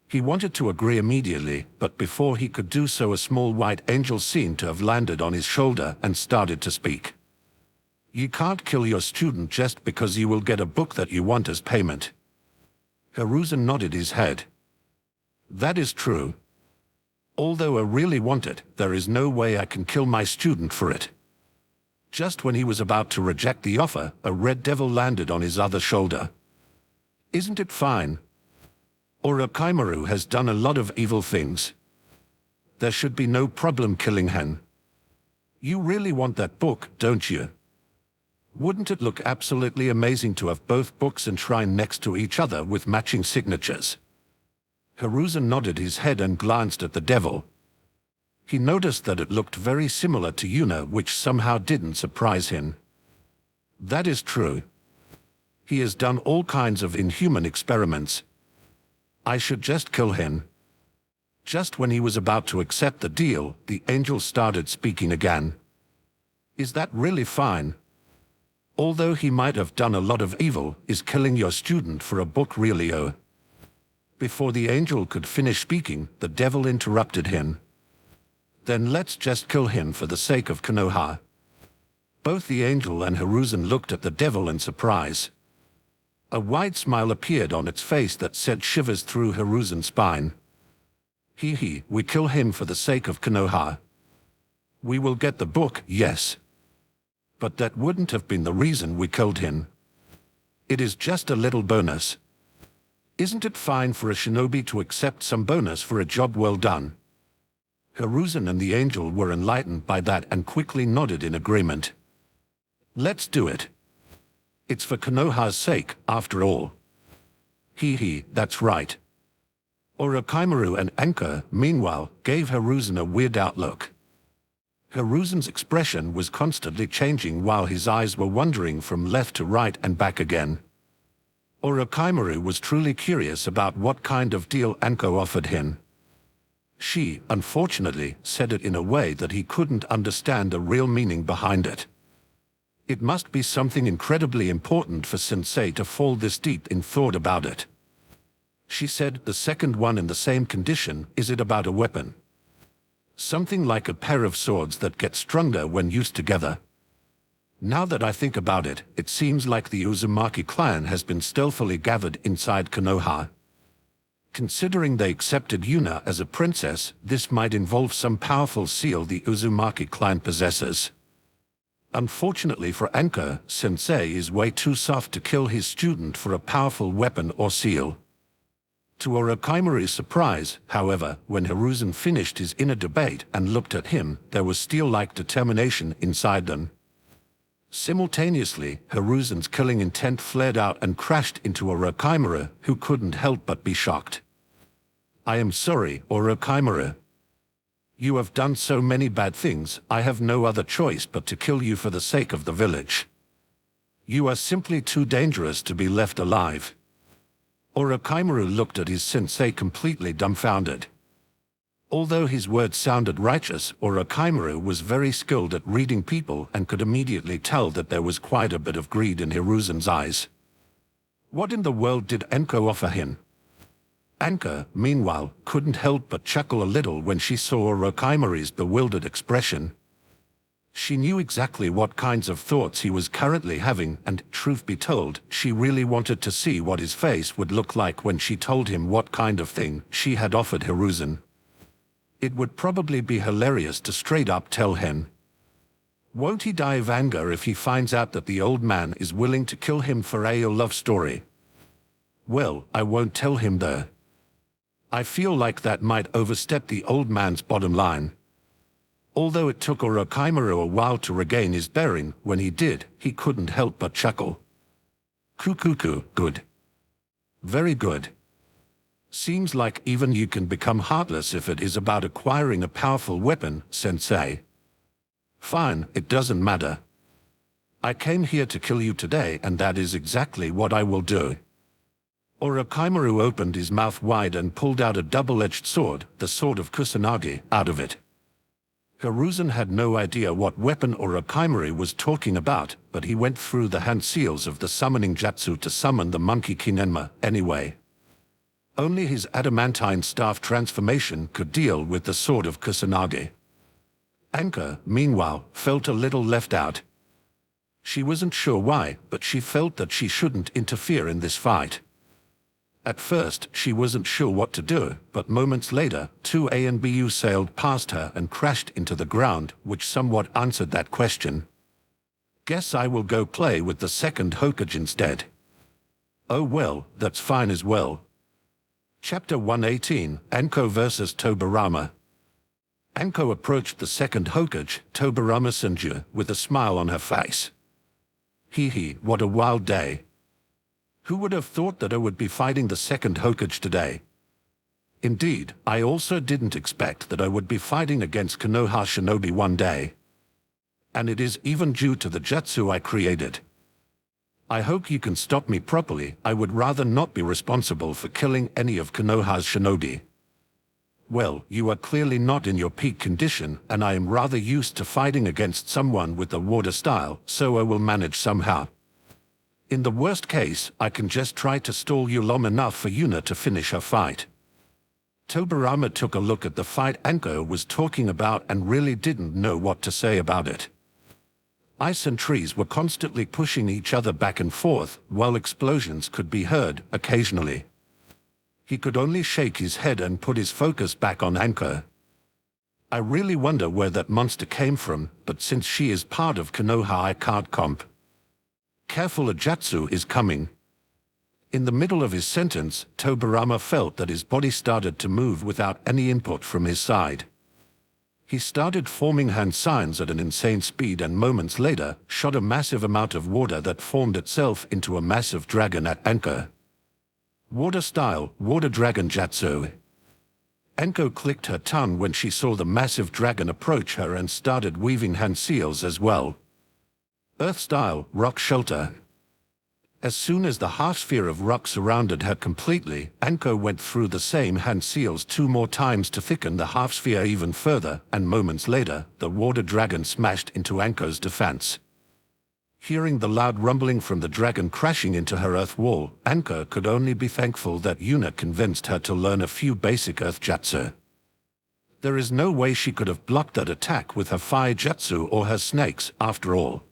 He wanted to agree immediately, but before he could do so, a small white angel seemed to have landed on his shoulder and started to speak. You can't kill your student just because you will get a book that you want as payment. Hiruzen nodded his head. That is true. Although I really want it, there is no way I can kill my student for it. Just when he was about to reject the offer, a red devil landed on his other shoulder. Isn't it fine? Orochimaru has done a lot of evil things. There should be no problem killing him. You really want that book, don't you? Wouldn't it look absolutely amazing to have both books enshrined next to each other with matching signatures? Hiruzen nodded his head and glanced at the devil. He noticed that it looked very similar to Yuna, which somehow didn't surprise him. That is true. He has done all kinds of inhuman experiments. I should just kill him. Just when he was about to accept the deal, the angel started speaking again. Is that really fine? Although he might have done a lot of evil, is killing your student for a book really oh? Before the angel could finish speaking, the devil interrupted him. Then let's just kill him for the sake of Konoha. Both the angel and Hiruzen looked at the devil in surprise. A wide smile appeared on its face that sent shivers through Hiruzen's spine. Hee, we kill him for the sake of Konoha. We will get the book, yes. But that wouldn't have been the reason we killed him. It is just a little bonus. Isn't it fine for a shinobi to accept some bonus for a job well done? Hiruzen and the angel were enlightened by that and quickly nodded in agreement. Let's do it. It's for Konoha's sake, after all. Hee, that's right. Orochimaru and Anko, meanwhile, gave Hiruzen a weird outlook. Hiruzen's expression was constantly changing while his eyes were wandering from left to right and back again. Orochimaru was truly curious about what kind of deal Anko offered him. She, unfortunately, said it in a way that he couldn't understand the real meaning behind it. It must be something incredibly important for Sensei to fall this deep in thought about it. She said, the second one in the same condition, is it about a weapon? Something like a pair of swords that get stronger when used together. Now that I think about it, it seems like the Uzumaki clan has been stealthily gathered inside Konoha. Considering they accepted Yuna as a princess, this might involve some powerful seal the Uzumaki clan possesses. Unfortunately for Anko, Sensei is way too soft to kill his student for a powerful weapon or seal. To Orochimaru's surprise, however, when Hiruzen finished his inner debate and looked at him, there was steel-like determination inside them. Simultaneously, Hiruzen's killing intent flared out and crashed into Orochimaru, who couldn't help but be shocked. I am sorry, Orochimaru. You have done so many bad things, I have no other choice but to kill you for the sake of the village. You are simply too dangerous to be left alive. Orochimaru looked at his sensei completely dumbfounded. Although his words sounded righteous, Orochimaru was very skilled at reading people and could immediately tell that there was quite a bit of greed in Hiruzen's eyes. What in the world did Enko offer him? Anka, meanwhile, couldn't help but chuckle a little when she saw Orochimaru's bewildered expression. She knew exactly what kinds of thoughts he was currently having, and, truth be told, she really wanted to see what his face would look like when she told him what kind of thing she had offered Hiruzen. It would probably be hilarious to straight up tell him. Won't he die of anger if he finds out that the old man is willing to kill him for a love story? Well, I won't tell him though. I feel like that might overstep the old man's bottom line. Although it took Orochimaru a while to regain his bearing, when he did, he couldn't help but chuckle. Kukuku, good. Very good. Seems like even you can become heartless if it is about acquiring a powerful weapon, sensei. Fine, it doesn't matter. I came here to kill you today, and that is exactly what I will do. Orochimaru opened his mouth wide and pulled out a double-edged sword, the sword of Kusanagi, out of it. Hiruzen had no idea what weapon Orochimaru was talking about, but he went through the hand seals of the summoning jutsu to summon the monkey Kinenma anyway. Only his adamantine staff transformation could deal with the sword of Kusanagi. Anka, meanwhile, felt a little left out. She wasn't sure why, but she felt that she shouldn't interfere in this fight. At first, she wasn't sure what to do, but moments later, two ANBU sailed past her and crashed into the ground, which somewhat answered that question. Guess I will go play with the second Hokage instead. Oh well, that's fine as well. Chapter 118, Anko vs. Tobirama. Anko approached the second Hokage, Tobirama Senju, with a smile on her face. Hee hee, what a wild day. Who would have thought that I would be fighting the second Hokage today? Indeed, I also didn't expect that I would be fighting against Konoha Shinobi one day. And it is even due to the jutsu I created. I hope you can stop me properly. I would rather not be responsible for killing any of Konoha's shinobi. Well, you are clearly not in your peak condition, and I am rather used to fighting against someone with a water style, so I will manage somehow. In the worst case, I can just try to stall you long enough for Yuna to finish her fight. Tobirama took a look at the fight Anko was talking about and really didn't know what to say about it. Ice and trees were constantly pushing each other back and forth, while explosions could be heard occasionally. He could only shake his head and put his focus back on Anko. I really wonder where that monster came from, but since she is part of Konoha I can't comp. Careful, a jutsu is coming. In the middle of his sentence, Tobirama felt that his body started to move without any input from his side. He started forming hand signs at an insane speed and moments later shot a massive amount of water that formed itself into a massive dragon at Anko. Water style, water dragon jutsu. Anko clicked her tongue when she saw the massive dragon approach her and started weaving hand seals as well. Earth style, rock shelter. As soon as the half-sphere of rock surrounded her completely, Anko went through the same hand seals 2 more times to thicken the half-sphere even further, and moments later, the water dragon smashed into Anko's defense. Hearing the loud rumbling from the dragon crashing into her earth wall, Anko could only be thankful that Yuna convinced her to learn a few basic earth jutsu. There is no way she could have blocked that attack with her fire jutsu or her snakes, after all.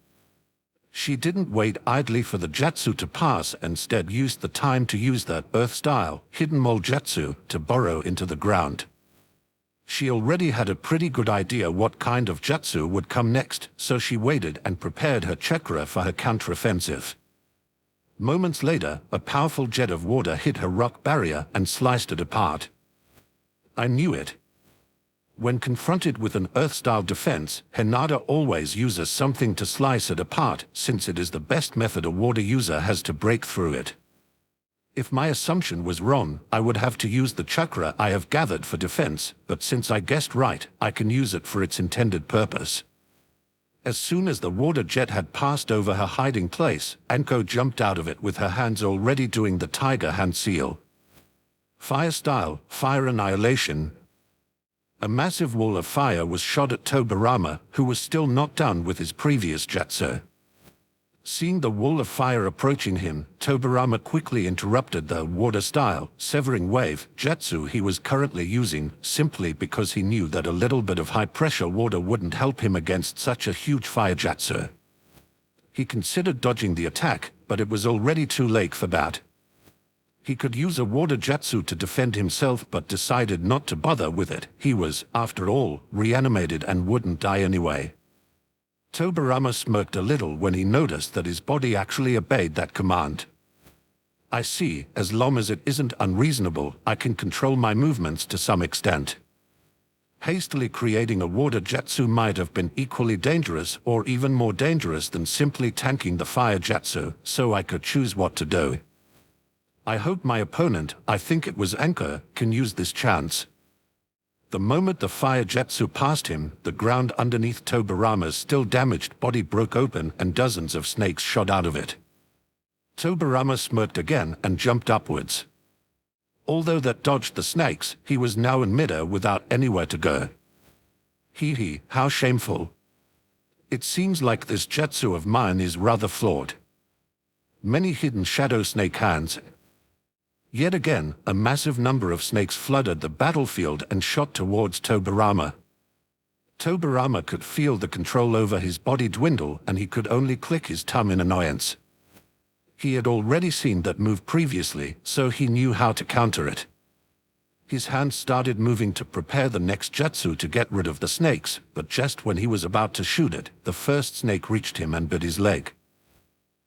She didn't wait idly for the jutsu to pass, instead used the time to use that earth-style, hidden mole jutsu, to burrow into the ground. She already had a pretty good idea what kind of jutsu would come next, so she waited and prepared her chakra for her counteroffensive. Moments later, a powerful jet of water hit her rock barrier and sliced it apart. I knew it. When confronted with an earth-style defense, Hinata always uses something to slice it apart, since it is the best method a water user has to break through it. If my assumption was wrong, I would have to use the chakra I have gathered for defense, but since I guessed right, I can use it for its intended purpose. As soon as the water jet had passed over her hiding place, Anko jumped out of it with her hands already doing the tiger hand seal. Fire style, fire annihilation. A massive wall of fire was shot at Tobirama, who was still not done with his previous jutsu. Seeing the wall of fire approaching him, Tobirama quickly interrupted the water-style, severing wave jutsu he was currently using, simply because he knew that a little bit of high-pressure water wouldn't help him against such a huge fire jutsu. He considered dodging the attack, but it was already too late for that. He could use a water jutsu to defend himself but decided not to bother with it. He was, after all, reanimated and wouldn't die anyway. Tobirama smirked a little when he noticed that his body actually obeyed that command. I see, as long as it isn't unreasonable, I can control my movements to some extent. Hastily creating a water jutsu might have been equally dangerous or even more dangerous than simply tanking the fire jutsu, so I could choose what to do. I hope my opponent, I think it was Anko, can use this chance. The moment the fire jutsu passed him, the ground underneath Tobirama's still damaged body broke open and dozens of snakes shot out of it. Tobirama smirked again and jumped upwards. Although that dodged the snakes, he was now in midair without anywhere to go. Hee hee, how shameful. It seems like this jutsu of mine is rather flawed. Many hidden shadow snake hands. Yet again, a massive number of snakes flooded the battlefield and shot towards Tobirama. Tobirama could feel the control over his body dwindle and he could only click his tongue in annoyance. He had already seen that move previously, so he knew how to counter it. His hand started moving to prepare the next jutsu to get rid of the snakes, but just when he was about to shoot it, the first snake reached him and bit his leg.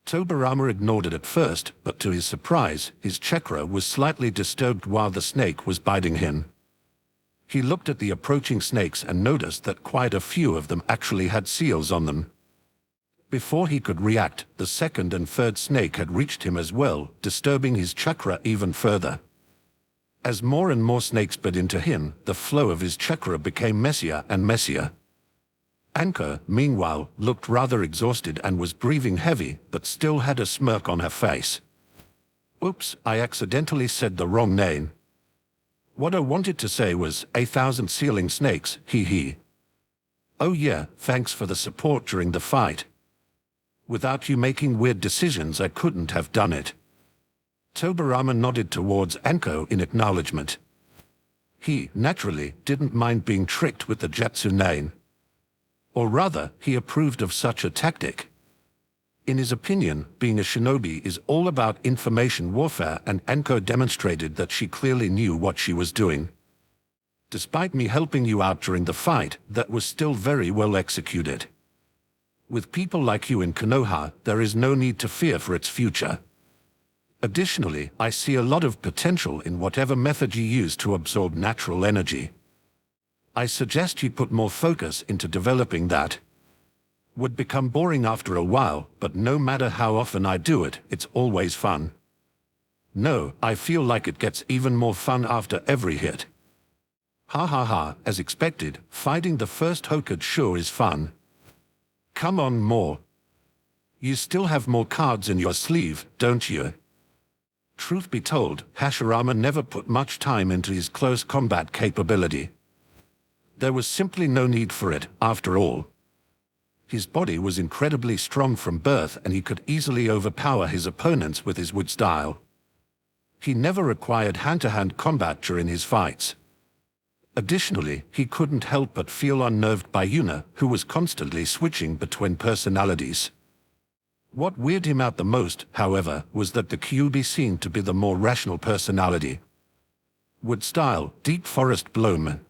Tobirama ignored it at first, but to his surprise, his chakra was slightly disturbed while the snake was biting him. He looked at the approaching snakes and noticed that quite a few of them actually had seals on them. Before he could react, the second and third snake had reached him as well, disturbing his chakra even further. As more and more snakes bit into him, the flow of his chakra became messier and messier. Anko, meanwhile, looked rather exhausted and was breathing heavy, but still had a smirk on her face. Oops, I accidentally said the wrong name. What I wanted to say was 1,000 sealing snakes, hee hee. Oh yeah, thanks for the support during the fight. Without you making weird decisions, I couldn't have done it. Tobirama nodded towards Anko in acknowledgement. He, naturally, didn't mind being tricked with the jutsu name. Or rather, he approved of such a tactic. In his opinion, being a shinobi is all about information warfare, and Anko demonstrated that she clearly knew what she was doing. Despite me helping you out during the fight, that was still very well executed. With people like you in Konoha, there is no need to fear for its future. Additionally, I see a lot of potential in whatever method you use to absorb natural energy. I suggest you put more focus into developing that. Would become boring after a while, but no matter how often I do it, it's always fun. No, I feel like it gets even more fun after every hit. Ha ha ha, as expected, fighting the first Hokage sure is fun. Come on, more. You still have more cards in your sleeve, don't you? Truth be told, Hashirama never put much time into his close combat capability. There was simply no need for it, after all. His body was incredibly strong from birth and he could easily overpower his opponents with his wood style. He never required hand-to-hand combat during his fights. Additionally, he couldn't help but feel unnerved by Yuna, who was constantly switching between personalities. What weirded him out the most, however, was that the Kyuubi seemed to be the more rational personality. Wood style, deep forest bloom.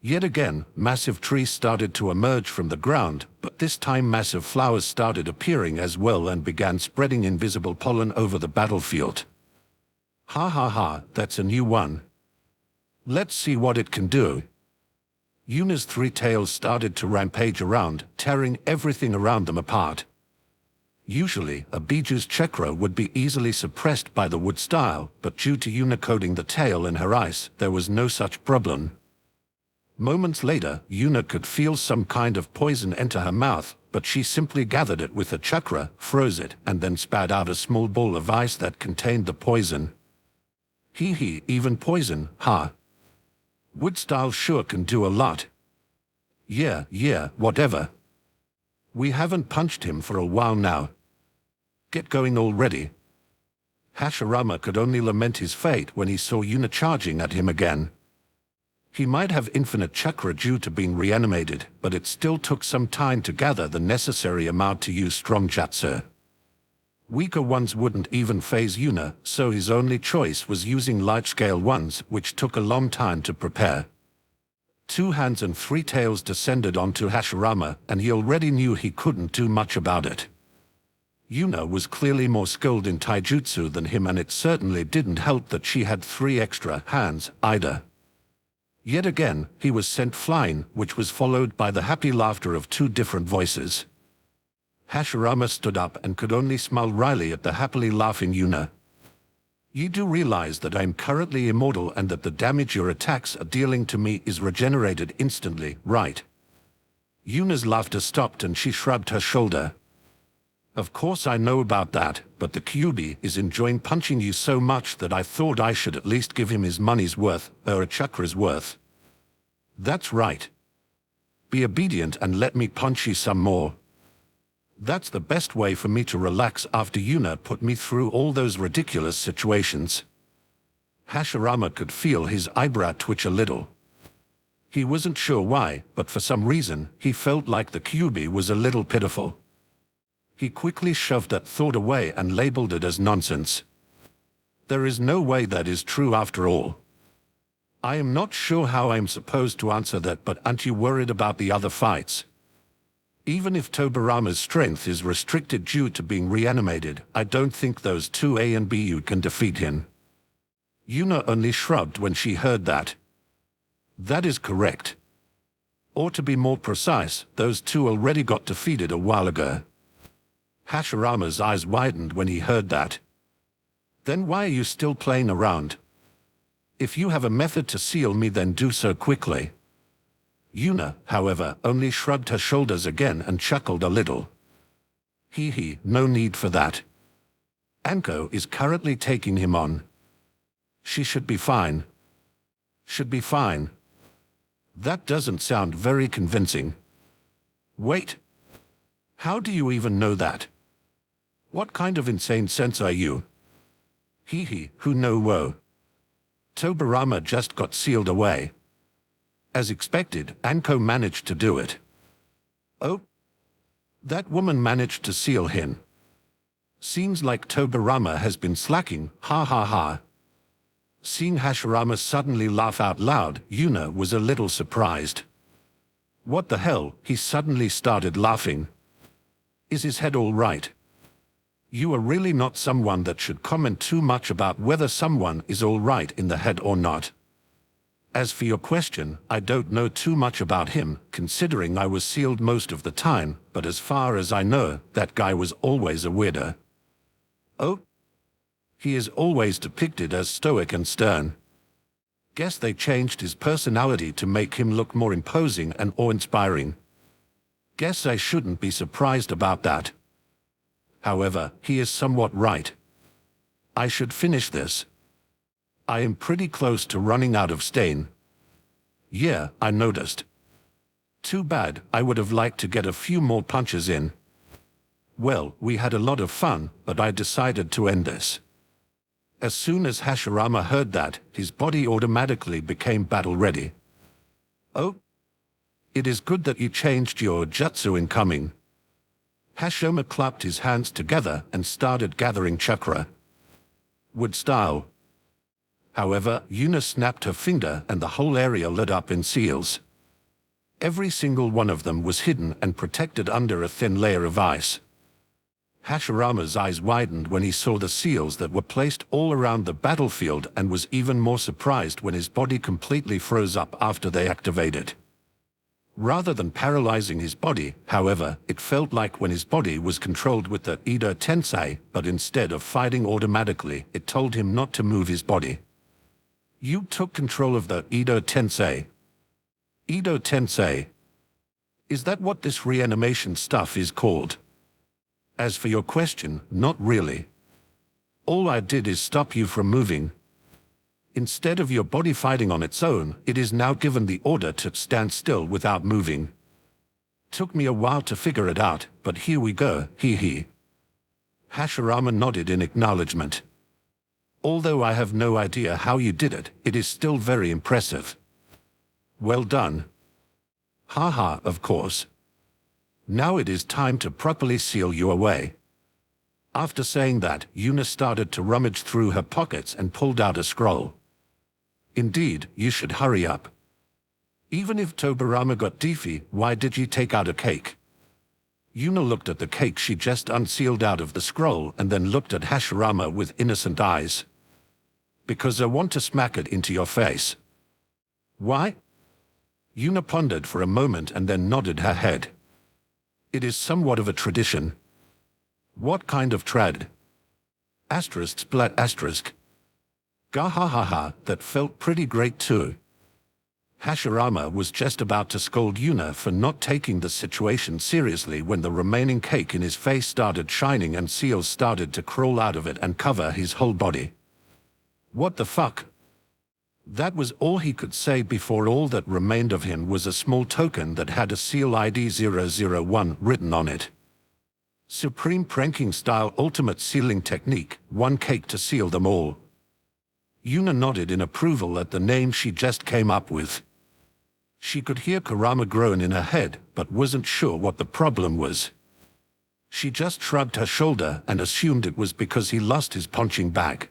Yet again, massive trees started to emerge from the ground, but this time massive flowers started appearing as well and began spreading invisible pollen over the battlefield. Ha ha ha, that's a new one. Let's see what it can do. Yuna's three tails started to rampage around, tearing everything around them apart. Usually, a Biju's chakra would be easily suppressed by the wood style, but due to Yuna coating the tail in her ice, there was no such problem. Moments later, Yuna could feel some kind of poison enter her mouth, but she simply gathered it with her chakra, froze it, and then spat out a small ball of ice that contained the poison. Hee, even poison, huh? Wood style sure can do a lot. Yeah, whatever. We haven't punched him for a while now. Get going already. Hashirama could only lament his fate when he saw Yuna charging at him again. He might have infinite chakra due to being reanimated, but it still took some time to gather the necessary amount to use strong jutsu. Weaker ones wouldn't even phase Yuna, so his only choice was using light-scale ones, which took a long time to prepare. 2 hands and 3 tails descended onto Hashirama, and he already knew he couldn't do much about it. Yuna was clearly more skilled in taijutsu than him, and it certainly didn't help that she had 3 extra hands, either. Yet again, he was sent flying, which was followed by the happy laughter of 2 different voices. Hashirama stood up and could only smile wryly at the happily laughing Yuna. You do realize that I'm currently immortal and that the damage your attacks are dealing to me is regenerated instantly, right? Yuna's laughter stopped and she shrugged her shoulder. Of course I know about that, but the Kyuubi is enjoying punching you so much that I thought I should at least give him his money's worth, or a chakra's worth. That's right. Be obedient and let me punch you some more. That's the best way for me to relax after Yuna put me through all those ridiculous situations. Hashirama could feel his eyebrow twitch a little. He wasn't sure why, but for some reason, he felt like the Kyuubi was a little pitiful. He quickly shoved that thought away and labeled it as nonsense. There is no way that is true after all. I am not sure how I'm supposed to answer that, but aren't you worried about the other fights? Even if Tobirama's strength is restricted due to being reanimated, I don't think those 2 A and BU can defeat him. Yuna only shrugged when she heard that. That is correct. Or to be more precise, those 2 already got defeated a while ago. Hashirama's eyes widened when he heard that. Then why are you still playing around? If you have a method to seal me, then do so quickly. Yuna, however, only shrugged her shoulders again and chuckled a little. Hee, no need for that. Anko is currently taking him on. She should be fine. Should be fine. That doesn't sound very convincing. Wait. How do you even know that? What kind of insane sense are you? Hee, who know woe. Tobirama just got sealed away. As expected, Anko managed to do it. Oh? That woman managed to seal him. Seems like Tobirama has been slacking, ha. Seeing Hashirama suddenly laugh out loud, Yuna was a little surprised. What the hell, he suddenly started laughing. Is his head all right? You are really not someone that should comment too much about whether someone is all right in the head or not. As for your question, I don't know too much about him, considering I was sealed most of the time, but as far as I know, that guy was always a weirdo. Oh? He is always depicted as stoic and stern. Guess they changed his personality to make him look more imposing and awe-inspiring. Guess I shouldn't be surprised about that. However, he is somewhat right. I should finish this. I am pretty close to running out of stain. Yeah, I noticed. Too bad, I would have liked to get a few more punches in. Well, we had a lot of fun, but I decided to end this. As soon as Hashirama heard that, his body automatically became battle-ready. Oh? It is good that you changed your jutsu incoming. Hashirama clapped his hands together and started gathering chakra. Wood style. However, Yuna snapped her finger and the whole area lit up in seals. Every single one of them was hidden and protected under a thin layer of ice. Hashirama's eyes widened when he saw the seals that were placed all around the battlefield and was even more surprised when his body completely froze up after they activated. Rather than paralyzing his body, however, it felt like when his body was controlled with the Edo Tensei, but instead of fighting automatically, it told him not to move his body. You took control of the Edo Tensei. Edo Tensei. Is that what this reanimation stuff is called? As for your question, not really. All I did is stop you from moving. Instead of your body fighting on its own, it is now given the order to stand still without moving. Took me a while to figure it out, but here we go, hee. Hashirama nodded in acknowledgement. Although I have no idea how you did it, it is still very impressive. Well done. Haha, of course. Now it is time to properly seal you away. After saying that, Yuna started to rummage through her pockets and pulled out a scroll. Indeed, you should hurry up. Even if Tobirama got deefy, why did you take out a cake? Yuna looked at the cake she just unsealed out of the scroll and then looked at Hashirama with innocent eyes. Because I want to smack it into your face. Why? Yuna pondered for a moment and then nodded her head. It is somewhat of a tradition. What kind of trad? Asterisk splat asterisk. Gahahaha, that felt pretty great too. Hashirama was just about to scold Yuna for not taking the situation seriously when the remaining cake in his face started shining and seals started to crawl out of it and cover his whole body. What the fuck? That was all he could say before all that remained of him was a small token that had a seal ID 001 written on it. Supreme pranking style ultimate sealing technique, one cake to seal them all. Yuna nodded in approval at the name she just came up with. She could hear Kurama groan in her head, but wasn't sure what the problem was. She just shrugged her shoulder and assumed it was because he lost his punching bag.